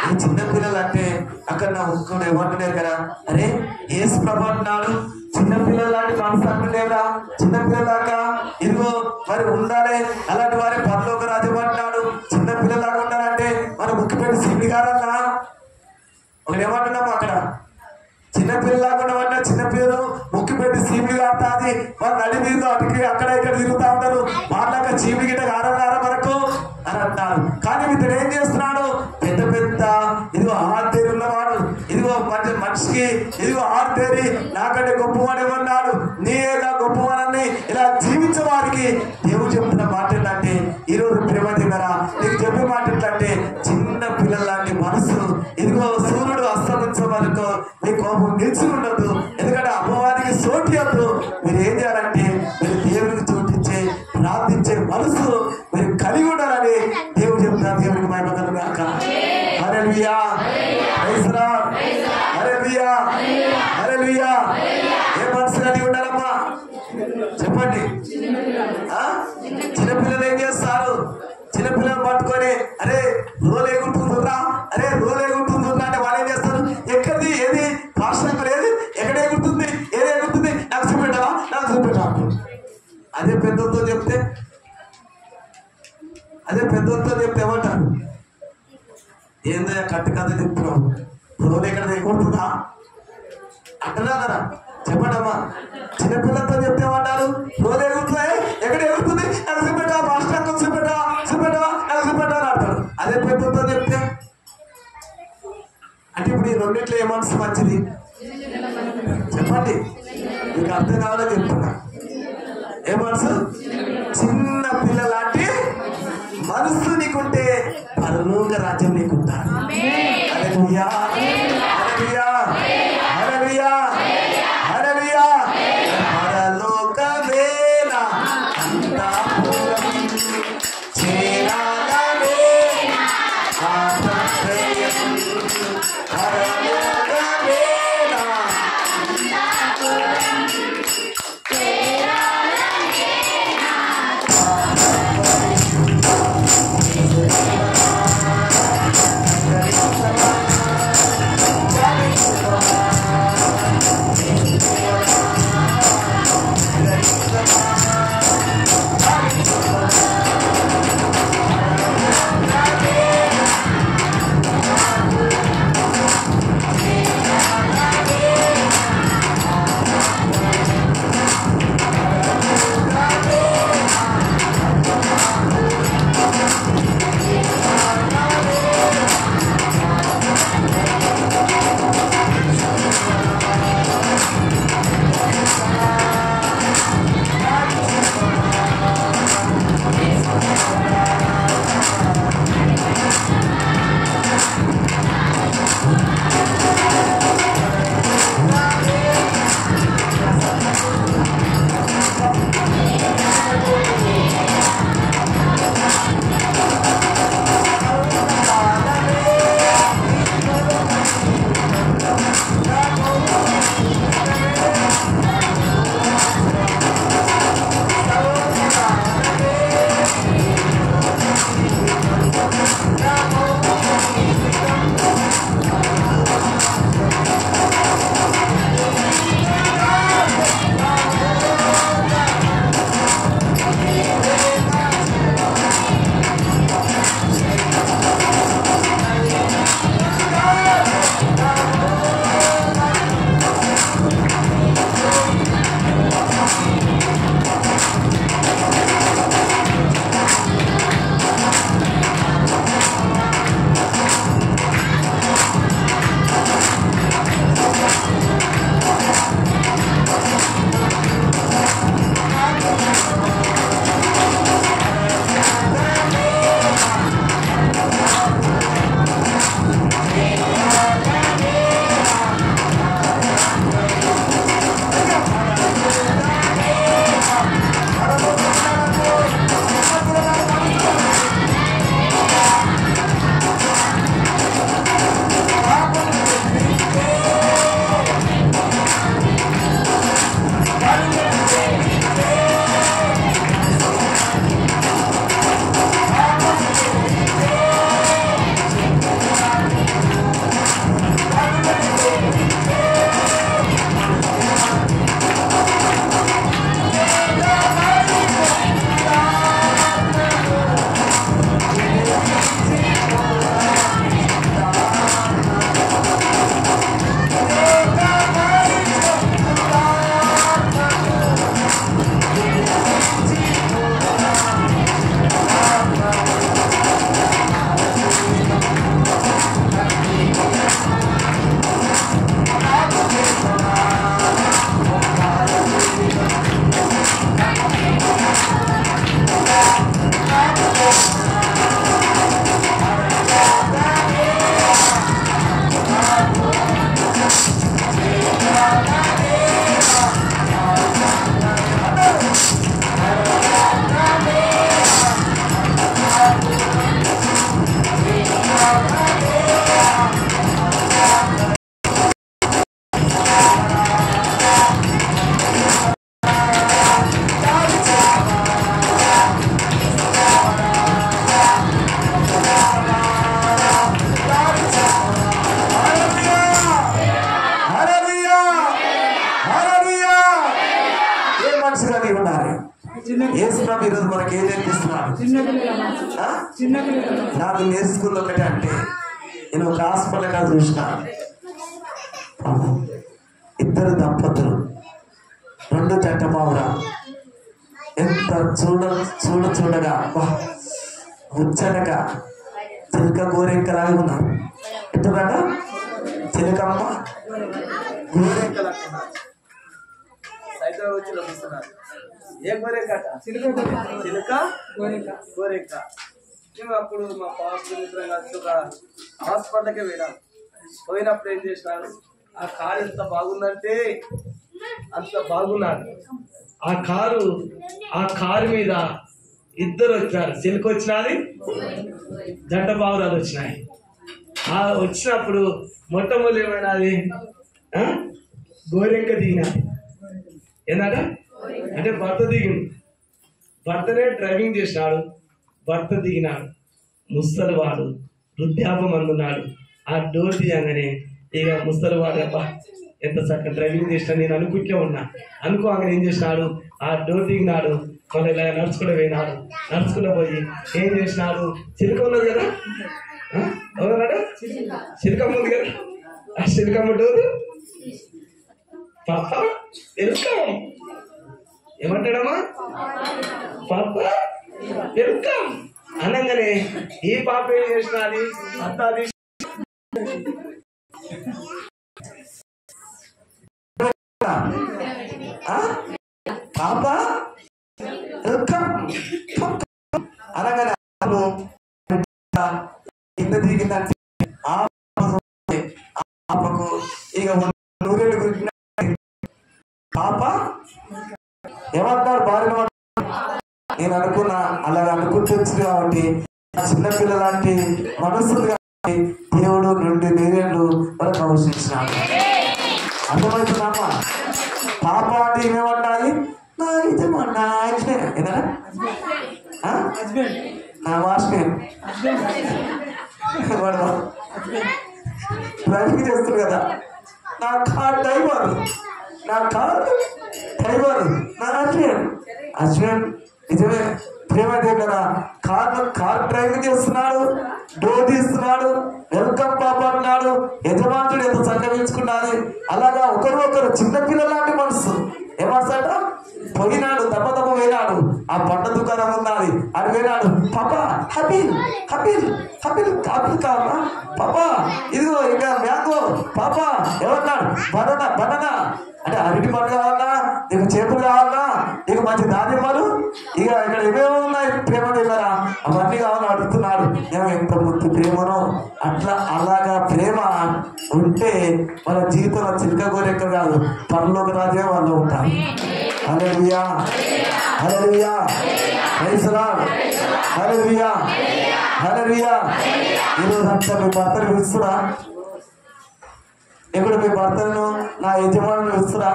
ఈ చిన్న పిల్లలు అంటే అక్కడ నా ఒక్కడు ఏమంటున్నారు కదా, అరే యేసు ప్రభు అంటున్నాడు చిన్నపిల్లల లాంటి మనసు అంటుండేవరా, చిన్నపిల్లలాగా ఇదిగో మరి ఉండాలి, అలాంటి వారి పరలోక రాజ్యం అంటున్నాడు. చిన్నపిల్లలాగా ఉండాలంటే మన ముక్కు పెట్టి సీపి కాదన్నా. ఒకటి ఏమంటున్నాము అక్కడ, చిన్నపిల్లలాగా ఉండమంటే చిన్నపిల్లలు ముక్కు పెట్టి సీపి కాడుతుంది, మరి నడి మీద అక్కడ ఇక్కడ తిరుగుతా ఉంటారు, వాళ్ళక చీపిడి గిట్ట కాదన్నారా మనకు అని అంటున్నారు. కానీ ఇతడు ఏం చేస్తున్నాడు, పెద్ద పెద్ద ఇదిగో ఆర్తేరి ఉన్నవాడు, ఇదిగో మనిషికి ఇదిగో ఆర్తేరి నాకంటే గొప్పవాడు ఏమన్నాడు, నీయేగా గొప్పవాడని ఇలా జీవించే వారికి దేవుడు చెప్తున్న మాట ఏంటంటే, ఈరోజు ప్రేమ దగ్గర నీకు చెప్పే మాట ఏంటంటే, చిన్న పిల్లల లాంటి మనసు ఇదిగో సూర్యుడు అస్తమించే వరకు మీ కోపం నిలిచి ఉండదు. ఎందుకంటే అమ్మవారికి సోటియద్దు. మీరు ఏం చేయాలంటే మీరు దేవునికి చోటించే ప్రార్థించే మనసు మీరు కలిగి ఉండాలని దేవుడు చెప్తున్నారు. దేవునికి మహిమ కలుగుగాక. హల్లెలూయా, ప్రైజ్ లార్డ్, హల్లెలూయా, హల్లెలూయా. ఏ మనసు కలిగి ఉండాలమ్మా చెప్పండి. చిన్నపిల్లలు ఏం చేస్తారు, చిన్నపిల్లలు పట్టుకొని అరే రోల్ ఎగురుతుందా, అరే రోల్ ఎగురుతుందా అంటే వాళ్ళు ఏం చేస్తారు, ఎక్కడిది ఏది పాస్టర్ ఏది ఎక్కడ ఎగురుతుంది, ఏది ఎగురుతుంది నాకు చూపెట్టావా, నాకు చూపెట్టా. అదే పెద్దలతో చెప్తే ఏమంటారు, ఏందో కట్టు కథ చెప్తున్నావు, రోల్ ఎక్కడ ఎగురుతుందా అంటున్నా కదా. చెప్పండి అమ్మా, చిన్నపిల్లలతో చెప్తే ఏమంటారు, రోల్ ఎగురుతుంది, ఎక్కడ ఎగురుతుంది నాకు చూపెట్టా, మాస్టర్ చూపెట్టా నాకు చూపెట్టా అని అంటారు. అదే పెద్దలతో చెప్తే అంటే ఇప్పుడు ఈ రెండింటిలో ఏ మనసు మంచిది చెప్పండి, మీకు అర్థం కావాలని చెప్తున్నా. ఏ మనసు చిన్న పిల్లలాంటి మనసు నీకుంటే పరలోక రాజ్యం నీకుంటారు. హల్లెలూయా, హల్లెలూయా, హల్లెలూయా, హల్లెలూయా. పరలోకమేన అంతఃపురం చేరాలవేన ఆత్మశ్రయం. పరలోకమేన యేసుప్రభు ఈరోజు మనకి ఏం నేర్పిస్తున్నాడు? నాకు నేర్చుకుంది ఒకటి అంటే, నేను ఒక హాస్పిటల్గా చూసిన ఇద్దరు దంపతులు, రెండు జంటమావురా, ఎంత చూడగా ముచ్చటగా చిలక గోరెంకలాగా ఉన్నారు. ఎట్టుదట చిలకమ్మ గోరెంకలాగా ఏ గోరెంకట? చిలుక గోరెంక. మేము అప్పుడు మా పాస్టర్ మిత్రం కలిసి ఒక హాస్పిటల్కి వెళ్ళాం. పోయినప్పుడు ఏం చేసినాడు, ఆ కారు ఎంత బాగుందంటే అంత బాగున్నాడు. ఆ కారు మీద ఇద్దరు వచ్చినారు. చిలుక వచ్చినది, జంట బావురాలు వచ్చినాయి. ఆ వచ్చినప్పుడు మొట్టమొదటి ఏమైనాది, గోరెంక దిగినది. ఏందట అంటే భర్త దిగింది. భర్తనే డ్రైవింగ్ చేసినాడు, భర్త దిగినాడు. ముసలివాడు వృద్ధాపం అందున్నాడు. ఆ డోర్ తీయగానే ఇక ముసలివాడు అబ్బా ఎంత చక్కగా డ్రైవింగ్ చేసినా నేను అనుకుంటే ఉన్నా అనుకోగానే ఏం చేసినాడు, ఆ డోర్ దిగినాడు. మళ్ళీ ఇలా నడుచుకుంటూ పోయినాడు. నడుచుకుంటూ పోయి ఏం చేసినాడు, చిలుక ఉన్నది కదా, అవునాడు చిలుకమ్మ ఉంది కదా, ఆ చిలుకమ్మ డోరు పాప వెల్కమ్ ఏమంటాడమ్మా, పాప వెల్కమ్ అనగానే ఈ పాప ఏం చేసినది, అత్తాది పాప వెల్కమ్ అనగానే కింద దిగిందంటే పాపకు ఇక నూరేళ్ళు గురించి పాప ఏమంటారు భార్య. నేను అనుకున్నా అలాగ అనుకుంటుంది కాబట్టి చిన్నపిల్ల లాంటి మనస్సులు కాబట్టి దేవుడు నుండి నీరేళ్ళు వరకు ఆలోచించినాడు. అర్థమవుతున్నామా? పాప అంటే ఏమేమంటాలి, నా యజమాని నా హస్బెండ్ ఏదన్నా నా వాచ్మెన్ డ్రైవింగ్ చేస్తారు కదా, నా కార్ డ్రైవర్ నా హస్బెండ్ నిజమే ప్రేమ కదా. కార్ డ్రైవింగ్ చేస్తున్నాడు, డోర్ తీస్తున్నాడు, వెల్కమ్ పాప అంటున్నాడు. యజమానుడు ఎంత సంగమించుకున్నది. అలాగా ఒకరు చిన్నపిల్లల లాంటి మనసు ఏమనసట పోయినాడు, దెబ్బ పోయినాడు. ఆ పంట దుకాణం ఉన్నది, అది పోయినాడు. పాపా హబిల్ హబిల్ హబిల్ హబిల్ కావాలా పాపా, ఇదిగో ఇంకా మ్యాంగో పాపా ఏమన్నాడు, బనానా అంటే అరటి పండు కావాలా, నీకు చేపలు కావాలా, నీకు మంచి ధాన్యమాలు, ఇక ఇక్కడ ఏమేమో ఉన్నాయి ప్రేమ దగ్గర అవన్నీ కావాలని అడుగుతున్నాడు. మేము ఎంత ముద్దు ప్రేమనో అలాగా ప్రేమ ఉంటే మన జీవితంలో చిలుక గోరెక్క కాదు, పరలోక రాజే వాళ్ళు ఉంటారు. హల్లెలూయా హల్లెలూయా ప్రైజ్ లార్డ్ హల్లెలూయా హల్లెలూయా. ఈరోజు అంతా మీ భర్తను పిలుస్తురా, ఇప్పుడు మీ భర్తను నా యజమానులు పిలుస్తురా.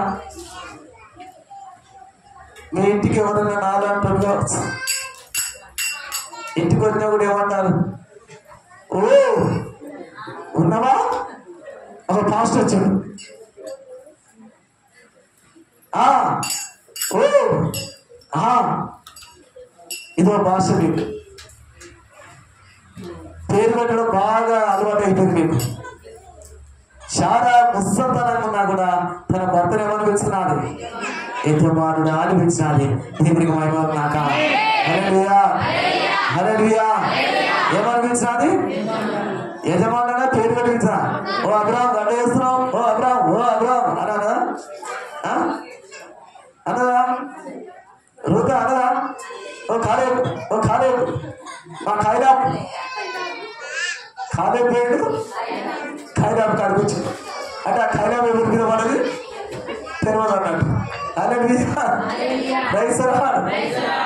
మీ ఇంటికి ఎవరైనా నాలంటారు కావచ్చు, ఇంటికి వచ్చినా కూడా ఏమంటారు, ఓ ఉన్నావా, ఒక పాస్టర్ వచ్చాడు, ఓ ఇదో భాష. మీకు పేరు పెట్టడం బాగా అలవాటు అయిపోయింది. మీకు చాలా ముసల్తనంగా ఉన్నా కూడా తన భర్తను ఏమని పిలుస్తున్నాడు, యజమానుడు అని పిలిచినది. దేవునికి మహిమ నాక. హల్లెలూయా హల్లెలూయా. ఏమని పిలిచినది, యజమానుడు పేరు పెట్టి పిలిచా. ఓ అబ్రాహం గడ్డ వేస్తున్నావు, ఓ అబ్రాహం అన్నదా రూత అన్నదా, ఓ కాలేబ్ మా ఖైరాబ్ పేరు ఖైరాబ్ కాడికొచ్చు అంటే ఆ ఖైరాబ్ ఎవరి మీద పడది తెలియదు అన్నట్టు. అదే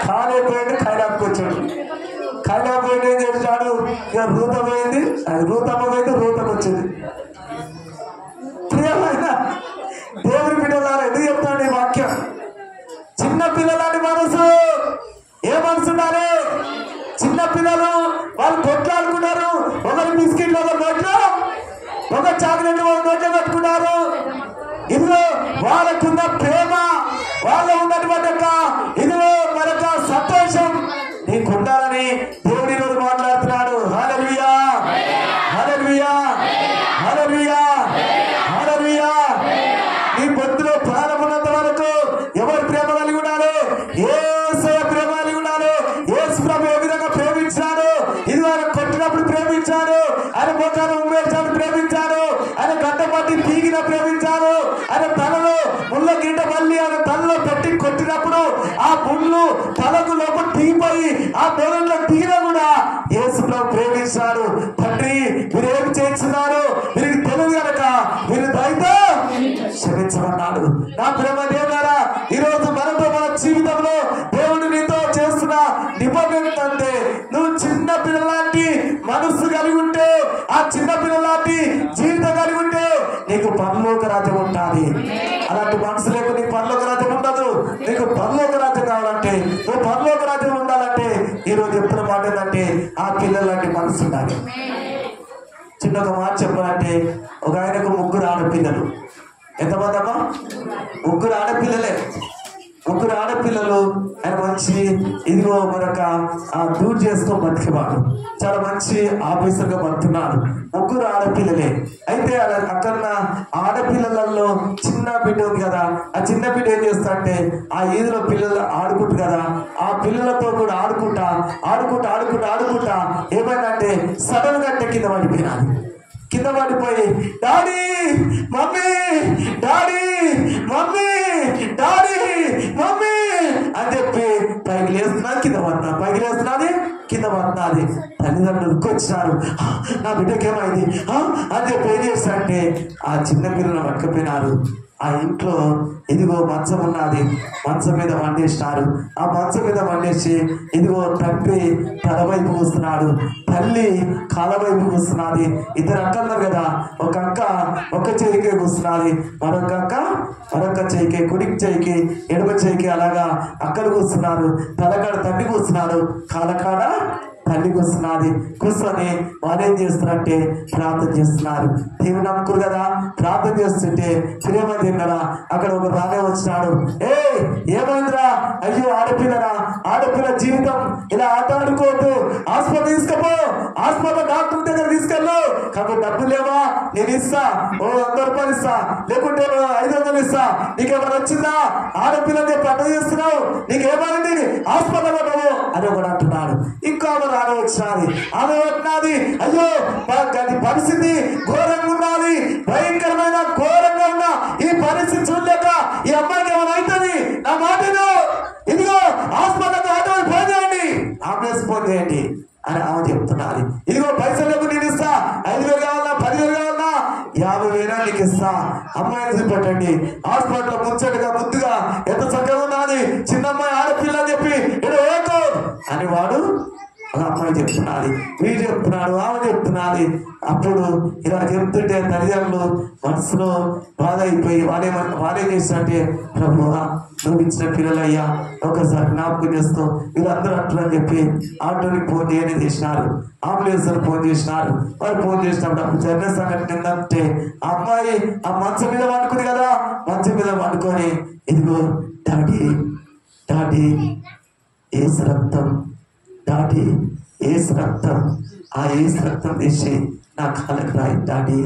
ఖాళీ పోయింది, ఖైరాబ్కి వచ్చాడు. ఖైరాబ్ పోయింది ఏం చేశాడు, ఇక రూత పోయింది, రూతమ్మ పోయింది, రూతకు వచ్చింది. ప్రియమైన దేవుని బిడ్డలారా ఎందుకు చెప్తాడు ఈ వాక్యం, చిన్న పిల్లలాంటి మనసు. ఏ మనసు ఉండాలి, చిన్న పిల్లలు వాళ్ళు కొట్లాడుకున్నారు, ఒకరు బిస్కెట్లు ఒక నోట్లో, ఒక చాక్లెట్ ఒక నోట్లో పెట్టుకున్నారు. ఇదిగో వాళ్ళకున్న ప్రేమ, వాళ్ళ ఉన్నటువంటి ఇదిగో మరొక సంతోషం నీకుండాలని దేవుడు ఈరోజు మాట్లాడుతున్నాడు. హల్లెలూయా హల్లెలూయా హల్లెలూయా హల్లెలూయా. నీ బొద్దులో ప్రాణం ఉన్నంత వరకు ఎవరు ప్రేమ కలిగి ఉండాలి, యేసయ్య ప్రేమ కలిగి ఉండాలి. యేసు ప్రభు ఏ విధంగా ప్రేమించాడు, ఇది ఆయన కొట్టినప్పుడు ప్రేమించాడు, ఆయన మొక్కను ఉమ్మేర్చాడు ప్రేమించాడు, ఆయన గడ్డ పట్టి పీగిన ప్రేమించాడు, ఆయన తలలో ముళ్ళ గిడ్డ మళ్ళీ ఆయన తలలో పెట్టి కొట్టినప్పుడు ఆ ముళ్ళ తలకు లోపల దిగిపోయి ఆ బోధనలో దిగినా కూడా యేసులో ప్రేమించాడు. తండ్రి మీరు ఏమి చేస్తున్నారు, వీరికి తెలియదు కనుక మీరు దయతో క్షమించమన్నాడు. నా ప్రేమ దేవులారా, ఈ రోజు మనతో మన జీవితంలో దేవుడు నీతో చేస్తున్న నిబంధన అంటే నువ్వు చిన్న పిల్లలాంటి మనస్సు కలిగి ఉంటే, ఆ చిన్న పిల్లలాంటి జీవితం కలిగి ఉంటే నీకు పరలోక రాజ్యం ఉంటుంది. అలాంటి మనసు లేకు నీకు పరలోక రాజ్యం ఉండదు. నీకు పరలోక రాజ్యం కావాలంటే, నువ్వు పరలోక రాజ్యం ఉండాలంటే ఈ రోజు చెప్తున్న మాట ఏంటంటే ఆ పిల్లలాంటి మనసు ఉండాలి. చిన్న ఒక మాట చెప్పాలంటే ఒక ఆయనకు 3 ఆడపిల్లలు. ఎంతమంది అమ్మా? 3 ఆడపిల్లలే. 3 ఆడపిల్లలు. ఆయన మంచి ఇదిగో మరొక దూర్ చేసుకో బతికేవాడు. చాలా మంచి ఆఫీసర్గా బతుకున్నాడు. 3 ఆడపిల్లలే. అయితే అక్కడ ఆడపిల్లలలో చిన్న బిడ్డ ఉంది కదా, ఆ చిన్న బిడ్డ ఏం చేస్తా అంటే ఆ ఈదులో పిల్లలు ఆడుకుంటు కదా, ఆ పిల్లలతో కూడా ఆడుకుంటా ఏమైందంటే సడన్ గా కింద పడిపోయినాడు. కింద పడిపోయి daddy mummy daddy mummy daddy mummy అని చెప్పి పైకి లేస్తున్నది, కింద పడుతున్నది, పైకి లేస్తున్నది, కింద పడుతున్నది. తల్లిదండ్రులు వచ్చినారు, నా బిడ్డకి ఏమైంది అని చెప్పి ఏం చేస్తారంటే ఆ చిన్న పిల్లలు పట్టుకుపోయినారు. ఆ ఇంట్లో ఇదిగో మంచం ఉన్నది, మంచం మీద వండేసినారు. ఆ మంచం మీద వండేసి ఇదిగో తండ్రి తల వైపు కూస్తున్నాడు, తల్లి కాళ్ళ వైపు కూస్తున్నది. 2 అక్కలు కదా, ఒక అక్క ఒక చేయికే కూస్తున్నది, మరొక అక్క మరొక చేయికి, కుడికి చేయికి ఎడమ చేయికి అలాగా అక్కలు కూస్తున్నారు. తలకాడ తండ్రి కూస్తున్నాడు, కాళ్ళకాడ తల్లి కూస్తున్నది. కూర్చొని వాళ్ళు ఏం చేస్తున్నారంటే ప్రార్థన చేస్తున్నారు. దేవుని నమ్ముకురు కదా, ప్రార్థన చేస్తుంటే ప్రేమ తిన్నరా అక్కడ ఒక రానే వచ్చినాడు. ఏమైందిరా? అయ్యో ఆడపిల్ల జీవితం ఇలా ఆట ఆడుకోవద్దు, హాస్పిటల్ తీసుకపో, హాస్పిటల్ డాక్టర్ దగ్గర తీసుకెళ్ళు. కాబట్టి డబ్బులు లేవా? నేను ఇస్తా, 100 రూపాయలు ఇస్తా, లేకుంటే 500 ఇస్తా. నీకేమైనా వచ్చిందా? ఆడపిల్లని చెప్పి అర్థం చేస్తున్నావు, నీకేమైంది? హాస్పిటల్ పడ్డావు అని ఒకటి అంటున్నాడు. ఇంకా ఆమె వచ్చినది, ఆమె వచ్చినది. అయ్యో అది పరిస్థితి ఘోరంగా ఉన్నది, భయంకరమైన ఘోరంగా ఉన్న ఈ పరిస్థితి చూడలేక ఈ అమ్మాయికి ఏమైనా అవుతుంది, నా మాటను ఇదిగో హాస్పిటల్ ఆటో ఫోన్ చేయండి, అంబులెన్స్ ఫోన్ చేయండి అని ఆమె చెప్తున్నది. ఇదిగో పైసలు లేకు నేను ఇస్తా, 5,000 కావాలా, 10,000 కావాలా, 50,000 నీకు ఇస్తా, అమ్మాయిని చూపెట్టండి. హాస్పిటల్ ముచ్చటగా ముద్దుగా ఎంత చక్కగా ఉన్నది, చిన్నమ్మాయి ఆడపిల్ల అని చెప్పి ఏకో అని వాడు అమ్మాయి చెప్తున్నది, వీడు చెప్తున్నాడు, ఆమె చెప్తున్నది. అప్పుడు ఇలా చెప్తుంటే తల్లిదండ్రులు మనసులో బాధ అయిపోయి వాళ్ళేం చేస్తారంటే ప్రభువా నువ్వు ఇచ్చిన పిల్లలయ్యా ఒకసారి జ్ఞాపకం చేస్తూ వీళ్ళందరూ అంటారని చెప్పి ఆటోనికి ఫోన్ చేయని చేసినారు, అంబులెన్స్ ఫోన్ చేసినారు. వాళ్ళు ఫోన్ చేసినప్పుడు అప్పుడు జరిగిన సంఘటన ఏంటంటే ఆ అమ్మాయి ఆ మంచం మీద వండుకుంది కదా, మంచం మీద వండుకొని ఇదిగో డాడీ ఏసు రక్తం, డాడీ ఏసు రక్తం, ఆ ఏసు రక్తం తీసి నా కాళ్ళకి రాయి డాడీ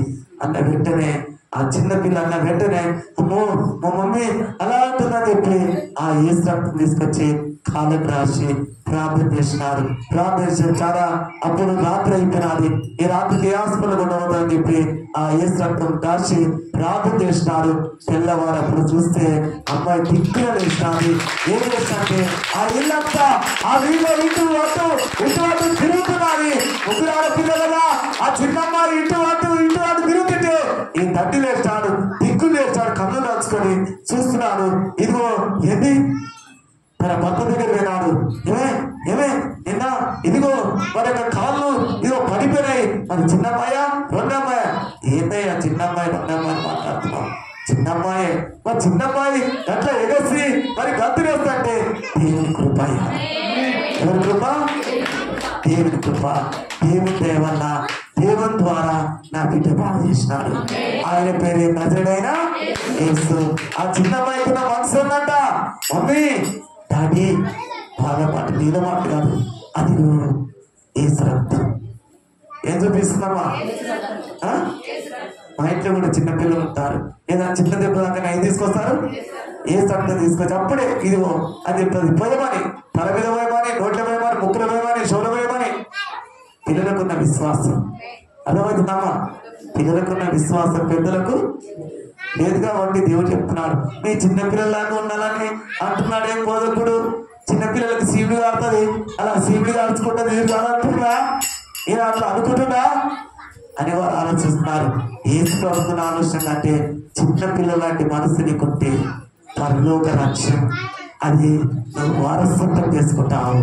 అన్న వెంటనే ఆ చిన్న పిల్ల అన్న వెంటనే అమ్మో మా మమ్మీ అలా అంటుందని చెప్పి ఆ ఏసు రక్తం తీసుకొచ్చి కాళ్ళకి రాసి ప్రార్థన చేసినారు. ప్రార్థన చేసి చాలా అప్పుడు రాత్రి అయిపోయినది, ఈ రాత్రికి ఏ హాస్పిటల్ ఉండవద్దని చెప్పి ఆ ఏసు రక్తం రాసి ప్రార్థన చేసినారు. తెల్లవారప్పుడు చూస్తే అమ్మాయి దిక్కున లేచినది. ఏం చేస్తాంటే ఆ ఇల్లంతా ఆ వీళ్ళు ఇటు అటు తిరుగుతున్నది. 3 ఆడపిల్లలుగా ఆ చిన్నమ్మాయి ఇటు అటు తిరుగుతుంటే ఈ తండ్రి లేస్తాడు, దిక్కులు లేస్తాడు, కన్ను నడుచుకొని చూస్తున్నాడు. ఇదిగో ఏంది తన భర్త దగ్గర విన్నాడు. ఏమే నిన్న ఇదిగో మరి కాళ్ళు ఇదిగో పడిపోయినాయి, మరి చిన్నమ్మాయా 2 అమ్మాయ? ఏందయ్యా చిన్నమ్మాయి 2 అమ్మాయి మాట్లాడుతున్నావు? చిన్నమ్మాయే, మరి చిన్నమ్మాయి అట్లా ఎగసి మరి గంతులేస్తుంటే దేవుని కృప, ఎవరి కృప? దేవుని కృప, దేవుని దయ వల్ల దేవుని ద్వారా నా బిడ్డ బాగా చేసినాడు. ఆయన పేరు నజరుడైన యేసు. ఆ చిన్నమ్మాయికి నా మనసు ఉందంట, మమ్మీ డాడీ బాగా మాట నీళ్ళ మాట కాదు, అది యేసు రక్తం. ఏం చూపిస్తున్నామా? మా ఇంట్లో కూడా చిన్నపిల్లలు ఉంటారు, ఏదైనా చిన్న దెబ్బ దాకా ఏం తీసుకొస్తారు? యేసు రక్తం తీసుకొచ్చి అప్పుడే ఇదిగో అని చెప్తుంది. పోయమని, తల మీద పోయమని, నోట్ల పోయమని, ముక్కులు పోయమని, షోలు పోయమని. పిల్లలకున్న విశ్వాసం అర్థమవుతుందమ్మా? పిల్లలకున్న విశ్వాసం పెద్దలకు లేదు కాబట్టి దేవుడు చెప్తున్నాడు, మీ చిన్నపిల్లలాగా ఉండాలని అంటున్నాడు. ఏం బోధకుడు చిన్నపిల్లలకి సీవుడు కాడుతుంది, అలా సీవుడు కాల్చుకుంటే నీరు కాదంటున్నా, నేను అట్లా అనుకుంటున్నా అని వారు ఆలోచిస్తున్నారు. ఏసు ప్రభుత్వ ఆలోచన అంటే చిన్నపిల్లల లాంటి మనసు నీకుంటే పరలోక రాజ్యం అది నువ్వు వారసత్వం చేసుకుంటావు.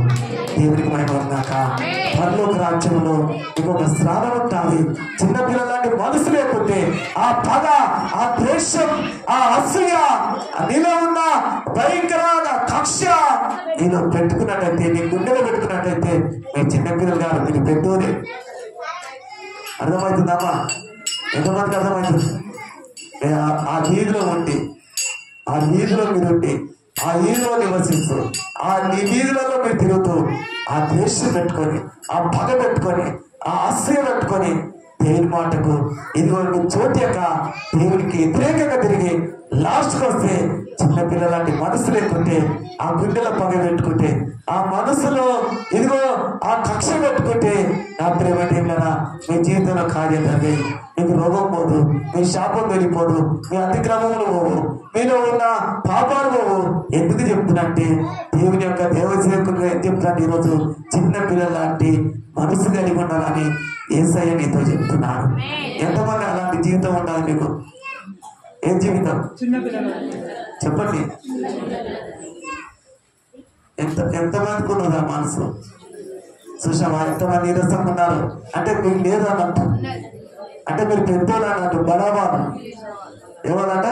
దేవునికి మహిమగాక. పరలోక రాజ్యంలో నీకు ఒక స్థానం ఉంటుంది. చిన్నపిల్లల లాంటి మనసు లేకుంటే ఆ పగ, ఆ ద్వేషం, ఆ అసూయ, నీలో ఉన్న భయంకరమైన కక్ష నీలో పెట్టుకున్నట్టయితే, నీ గుండెలో పెట్టుకున్నట్టయితే మీ చిన్నపిల్లలు గారు మీరు పెద్దోనే. అర్థమవుతుందమ్మా? ఎంతమందికి అర్థమవుతుంది? ఆ వీధిలో ఉండి, ఆ వీధిలో మీరు ఉండి, ఆ వీధిలో నివసిస్తూ, ఆ వీధులలో మీరు తిరుగుతూ ఆ ద్వేషం పెట్టుకొని, ఆ పగ పెట్టుకొని, ఆ అసూయ పెట్టుకొని దేవుని మాటకు ఇదిగో నువ్వు చోట్యక దేవునికి వ్యతిరేకంగా తిరిగి లాస్ట్కి వస్తే చిన్నపిల్లల లాంటి మనసు లేకుంటే, ఆ గుండెల పగ పెట్టుకుంటే, ఆ మనసులో ఇదిగో ఆ కక్ష పెట్టుకుంటే నా ప్రేమేనా మీ జీవితంలో కార్యం జరిగాయి. మీకు రోగం పోదు, మీ శాపం వెళ్ళిపోదు, మీ అతిక్రమములు పోవు, మీలో ఉన్న పాపాలు పోవు. ఎందుకు చెప్తున్నట్టే దేవుని యొక్క దేవసేవకులుగా ఏం చెప్తున్నాను, ఈరోజు చిన్నపిల్లల లాంటి మనసు కలిగి ఉండాలని యేసయ్య నీతో చెప్తున్నాడు. ఎంతమంది అలాంటి జీవితం ఉండాలి మీకు? ఏం జీవితం చెప్పండి. ఎంతమందికి ఉన్నదా మనసు? చూసావా ఎంతమంది నీరసంగా ఉన్నారు అంటే మీకు లేదు అన్నట్టు, అంటే మీరు పెద్దోళ్ళు అన్నట్టు. బడాబాను ఏమన్నట?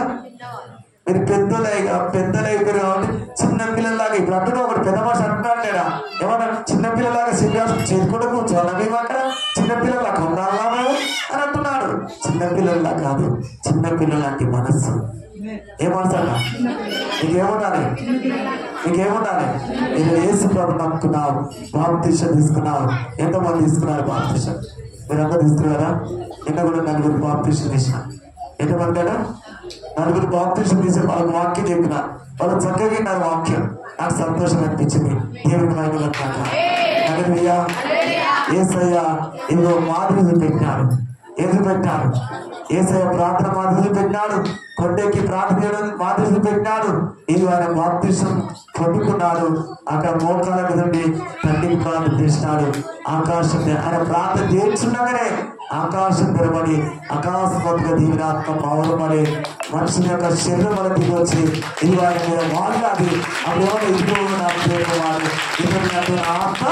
మీరు పెద్దలు అయిపోయారు కాబట్టి చిన్నపిల్లలాగా ఇప్పుడు అంటున్నా. ఒకటి పెద్ద భాష అంటున్నాడు లేదా ఏమన్నా? చిన్నపిల్లలాగా సింహాసం చేసుకుంటూ కూర్చోవాలా మేము అక్కడ? చిన్నపిల్లలాగా ఉండాలా మేము అని అంటున్నాడు. చిన్నపిల్లలా కాదు, చిన్నపిల్లల లాంటి మనస్సు. ఏ మనసు అన్న? నీకేముండాలి? నీకేముండాలి? నేను యేసు ప్రభు నమ్ముకున్నావు, బాప్తిసం తీసుకున్నావు. ఎంతమంది తీసుకున్నారు బాప్తిసం? మీరంతా తీసుకున్నారా? నిన్న కూడా 4 బాప్తిసం తీసిన. ఎంతమంది కదా? 4 బాప్తిసం తీసి వాళ్ళకి వాక్యం చెప్పిన. వాళ్ళు చక్కగా విన్నారు వాక్యం. నాకు సంతోషం అనిపించింది. దేవుని మహిమగాక. హల్లెలూయా. యేసయ్య ఇదిగో మాదిరి పెట్టినాడు. ఎదురు పెట్టాడు. యేసయ్య ప్రార్థన మాదిరి పెట్టినాడు. కొండకి ప్రార్థన చేయడం మాదిరి పెట్టినాడు. ఇది ఆయన బాప్తిసం పొందుకున్నాడు. అక్కడ మోకాల మీద నుండి తండ్రికి ప్రార్థన చేసినాడు. ఆకాశం ఆయన ప్రార్థన చేస్తుండగానే ఆకాశం తెరబడి అకాశమతుగా దీవినాత్మ పవరపడి మనుషుల యొక్క శరీరం వల్ల దిగి వచ్చి ఇది ఆయన మీద వాడినాది. అప్పుడు ఇదిగోవాడు ఇతడు ఆత్మ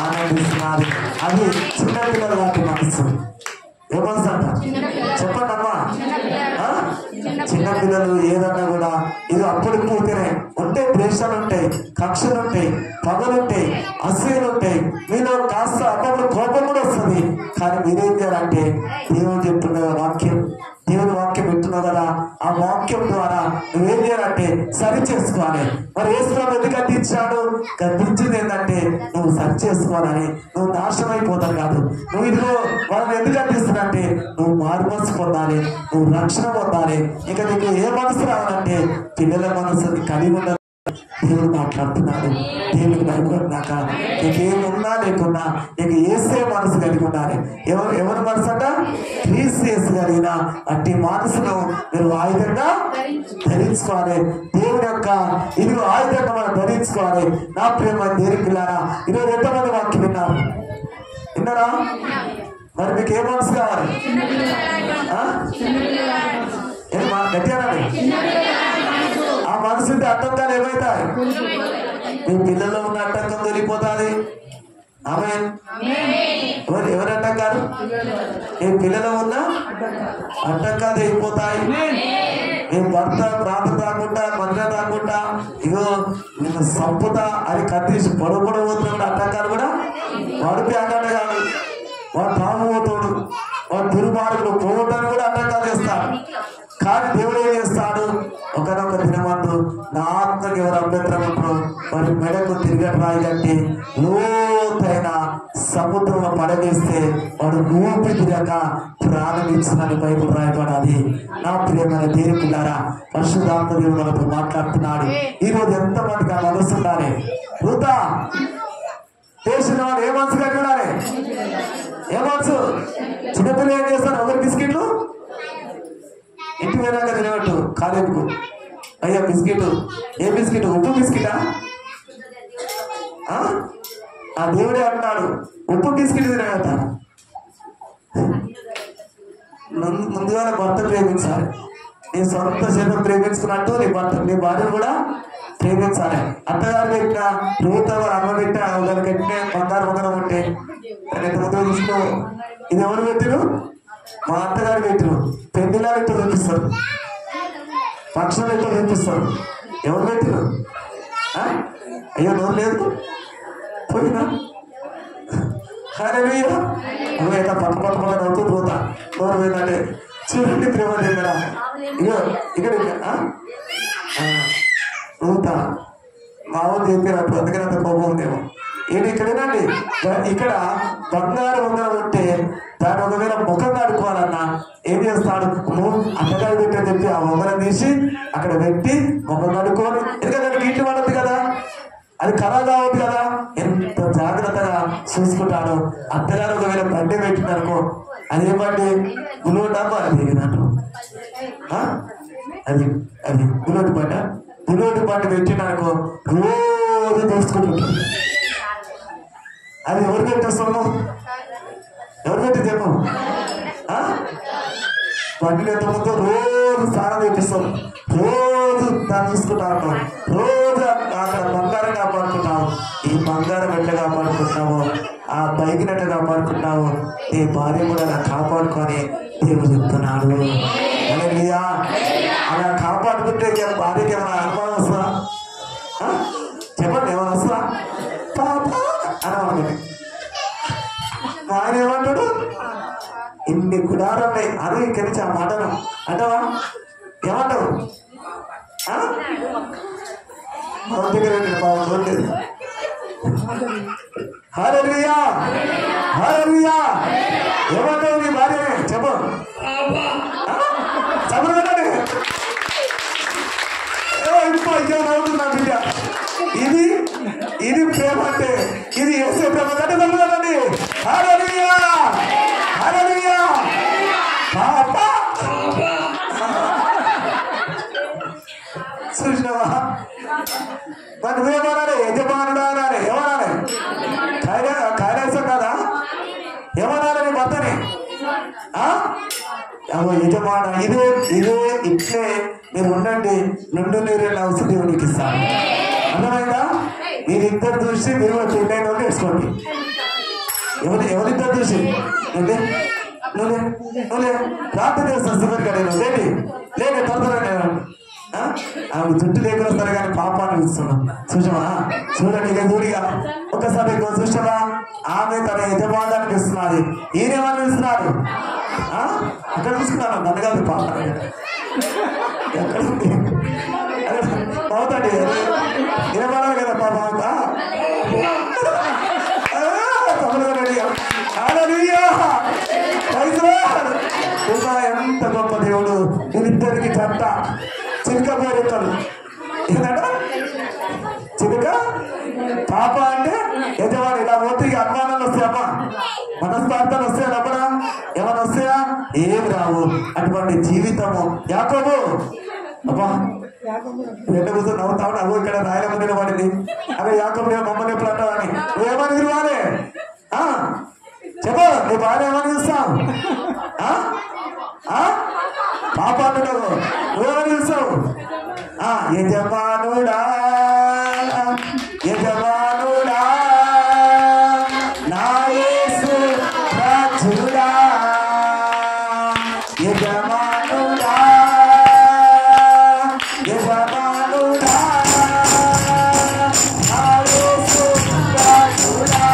ఆనందిస్తున్నారు. అది చిన్నపిల్లల లాంటి మనసు. ఏ మనసు అంట? చెప్పండి అమ్మా. చిన్నపిల్లలు ఏదన్నా కూడా ఇది అప్పుడు పూర్తినే ఉంటే ద్వేషాలు ఉంటాయి, కక్షలు ఉంటాయి, పగలుంటాయి, అసూయలు ఉంటాయి. మీలో కాస్త అప్పుడు కోపం కూడా వస్తుంది. కానీ మీరేం చేయాలంటే దేవుడు చెప్తున్న వాక్యం, దేవుని వాక్యం పెట్టున్నావు కదా, ఆ వాక్యం ద్వారా నువ్వేం చేయాలంటే సరి చేసుకోవాలి. మరి యేసుప్రభు ఎందుకు గద్దించాడు? గద్దించింది ఏంటంటే నువ్వు సరి చేసుకోవాలని. నువ్వు నాశనం అయిపోతావు కాదు. నువ్వు ఇదిగో వాళ్ళని ఎందుకు గద్దిస్తున్నంటే నువ్వు మారు మనసు పొందాలి, నువ్వు రక్షణ పొందాలి. ఇక నీకు ఏ మనసు రావాలంటే పిల్లల మనసు కలిగి ఉండాలి. దేవుడు మాట్లాడుతున్నాడు. దేవుడికి భయపడినాక నీకేమున్నా లేకున్నా నీకు యేసే మనసు కలిగి ఉండాలి. ఎవరి మనసు అంట? క్రీస్తు యేసు కలిగిన అట్టి మనసును మీరు ఆయుధంగా ధరించుకోవాలి. దేవుని యొక్క ఇదిగో ఆయుధంగా మనం ధరించుకోవాలి. నా ప్రేమ దేవుని పిల్లారా, ఈరోజు ఎంతమంది వాక్యం విన్నారు? విన్నారా? మరి మీకు ఏ మనసు కావాలి? గట్టిగానండి. ఆ మనసుంటే అట్టంకాలు ఏమవుతాయి? మీ పిల్లల్లో ఉన్న అట్టంకం తొలిపోతుంది. ఆమేన్. ఎవరు అట్టంకారు? మీ పిల్లలు ఉన్న అట్టంకాలు అయిపోతాయి. మీ భర్త ప్రాంతం రాకుండా మందిరం రాకుండా ఇగో నేను సంపుతా అని కత్తిసి పొడవపోతున్న అట్టంకాలు కూడా వాడిపి అక్కడ కాదు. వాడు తాగుపోతాడు, వాడు దుర్మార్గుడు పోగొట్టని కూడా అట్టంకాలు చేస్తాడు. కానీ దేవుడు ఏం చేస్తాడు? ఒకనొక దినమందు నా ఆత్మకి ఎవరు అభ్యంతరం ఉంటారో వారి మెడకు తిరగటి రాయి కట్టి లోతైన సముద్రంలో పడవేస్తే వాడు ఊపి తిరగక ప్రాణం ఇచ్చిందని బైబిల్ రాయబడాలి. నా ప్రియమైన దేవుని పిల్లారా, పరిశుద్ధాత్మ దేవుడు మనతో మాట్లాడుతున్నాడు. ఈరోజు ఎంతమందికి ఆ మనసు ఉండాలి? వృధా చేసిన వాడు ఏ మనసు కలిగి ఉండాలి? ఏ మనసు? చిన్నపిల్లలు ఏం చేస్తారు? ఒకరి బిస్కెట్లు ఇంటి పోయినాక తినబట్టు కాలేజీకు. అయ్యా బిస్కెట్, ఏ బిస్కెట్? ఉప్పు బిస్కెటా? ఆ దేవుడే అంటాడు ఉప్పు బిస్కెట్ తినగట ముందుగా భర్త ప్రేమించాలి. నీ సొంత శరీరం ప్రేమించుకున్నట్టు నీ భార్యను కూడా ప్రేమించాలి. అత్తగారు పెట్టిన రూతవ అమ్మ పెట్టిన ఒకరికి పెట్టిన బంగారు బంగారం ఉంటే ఎంత ముందుగా చూసుకో. ఇది ఎవరు పెట్టిరు? మా అత్తగారు పెట్టిరు. పెళ్లిలా ఎట్లా చూపిస్తారు, పక్షులు ఎట్లా చూపిస్తారు. ఎవరు పెట్టిరు? అయ్యో నోరు లేదు పోయినా నువ్వు ఎంత పట్ట పట్ట పట్ట నవ్వుతూ పోతా నోరు పోయిందంటే చూడండి ప్రేమ దగ్గర ఇగో ఇక్కడ పోతా మా ఊరు చెప్పినట్టు అందుకని అంత కోపం ఉందేమో. ఏంటి ఇక్కడేనండి ఇక్కడ బంగారు ఉంగరం ఉంటే దాని ఒకవేళ ముఖం కడుక్కోవాలన్నా ఏం చేస్తాడు? అత్తగారు పెట్టని చెప్పి ఆ ఉంగరం తీసి అక్కడ పెట్టి ముఖం కడుక్కోని, ఎందుకంటే నీటి పడద్దు కదా, అది ఖరాబ్ కావద్దు కదా. ఎంత జాగ్రత్తగా చూసుకుంటాడు. అత్తగారు ఒకవేళ బండి పెట్టిందనుకో, అదే బండి బులోటాకు అది అది అది బులోటి బండి బులోటి బండి పెట్టిననుకో రోజు దోసుకుంటుంటాడు. అది ఎవరు పెట్టేస్తాము? ఎవరు పెట్టి చెప్పు. బండిని ఎంత ముందు రోజు స్నానం చేపిస్తాం, రోజు దాన్ని చూసుకుంటా ఉంటాం, రోజు అక్కడ బంగారం కాపాడుకుంటావు. ఈ బంగారం ఎట్లా కాపాడుకుంటున్నావు, ఆ బైక్ని ఎట్లా కాపాడుకుంటున్నావు, ఈ భార్య కూడా అలా కాపాడుకొని దేవుడు చెప్తున్నాడు. అలా కాపాడుకుంటే భార్యకి ఏమైనా అనుభవం వస్తుందా? చెప్పండి, ఏమైనా వస్తుందా? పాప అని మా ఆయన ఏమంటాడు? ఇన్ని గుడాలు ఉన్నాయి అది ఇక్కడి నుంచి ఆ మాటను అంటావా? ఏమంటావు? మన దగ్గర బాగుండేది. హల్లెలూయా హల్లెలూయా. ఏమంటావు నీ భార్యనే? చెప్పు చదువుతానండి. నవ్వుతున్నా బిడ్డ. ఇది ఇది ప్రేమ అంటే, ఇది వేసే ప్రేమ అంటే చదువుతానండి. హల్లెలూయా హల్లెలూయా. చూసినావా? మరి నువ్వేమనాలి? యజమానుడా అనాలి. ఏమనాలి? కైలాసం కదా ఏమనాలి నీ భర్తని? యజమాన ఇదే ఇదే ఇట్లే మీరు ఉండండి, నుండి నీరు అవసరం దేవునికి ఇస్తాను. అర్థమైందా? మీరిద్దరు చూసి మీరు పెళ్ళైన వాళ్ళు వేసుకోండి. ఎవరిద్దరు చూసి నువ్వే ప్రార్థన చేస్తాను. శివరి గారు లేని లేని త్వరగా నేను ఆమె చుట్టూ లేకుండా సరే కానీ పాపాన్ని ఇస్తున్నాం. చూసావా? చూడండి ఇక దూరిగా ఒకసారి చూసావా? ఆమె తన యజమానాన్ని ఇస్తున్నది, ఈయనేమని ఇస్తున్నాడు? అక్కడ చూసుకున్నాను నన్ను కాదు పాప ఎక్కడ అవుతాండి ఏమన్నా కదా పాప ఎంత గొప్ప దేవుడు. వీరిద్దరికి జంట చిలుక పేరుతాడు. ఏంటంటే చిలుక పాప అంటే యజమాని. ఇలా పోతే ఇక అనుమానాలు వస్తాయమ్మా, మనస్పార్థాలు వస్తాయా? అమ్మడా ఏమైనా వస్తాయా? ఏమి రావు. అటువంటి జీవితము యాకోబు. అబ్బా ఎండ కూర్చొని నవ్వుతావు. అవ్వ ఇక్కడ రాయలమ్మ నిలబడింది. అదే యాకోబు మమ్మల్ని ఎప్పుడు అంటావని నువ్వేమని తిరగాలి? చెప్పు, నీ భార్య ఏమని చూస్తావు? పాప అంటున్నావు, నువ్వేమని చూస్తావు? యజమానుడా యజమానుడా నా యేసు రాజుడా, యజమానుడా యజమానుడా నా యేసు రాజుడా.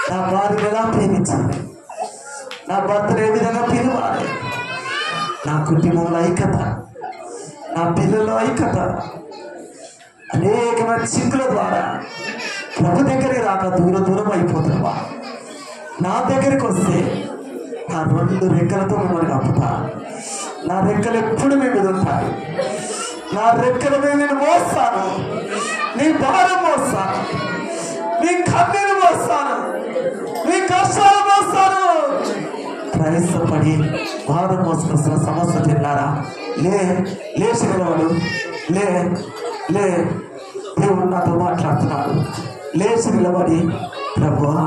నా వారిని ఎలా ప్రేమించాలి, నా భర్తను ఏ విధంగా పిలవాలి, నా కుటుంబంలో ఐక్యత, నా పిల్లల్లో ఐక్యత, అనేకమైన చింకుల ద్వారా ప్రభు దగ్గరికి రాక దూరం అయిపోతున్నావా? నా దగ్గరికి వస్తే నా 2 రెక్కలతో మిమ్మల్ని కప్పుతా. నా రెక్కలు ఎప్పుడు మీ మీద ఉంటాయి. నా రెక్కల మీద నేను మోస్తాను, నీ భారం మోస్తాను, నీ కన్నీరు మోస్తాను, నీ కష్టాలు మోస్తాను. ప్రయాసపడి భారం మోసుకొస్తున్న సమస్య తిన్నారా? లేచి నిలవడు. దేవుడు నాతో మాట్లాడుతున్నాడు. లేచి నిలబడి ప్రభువా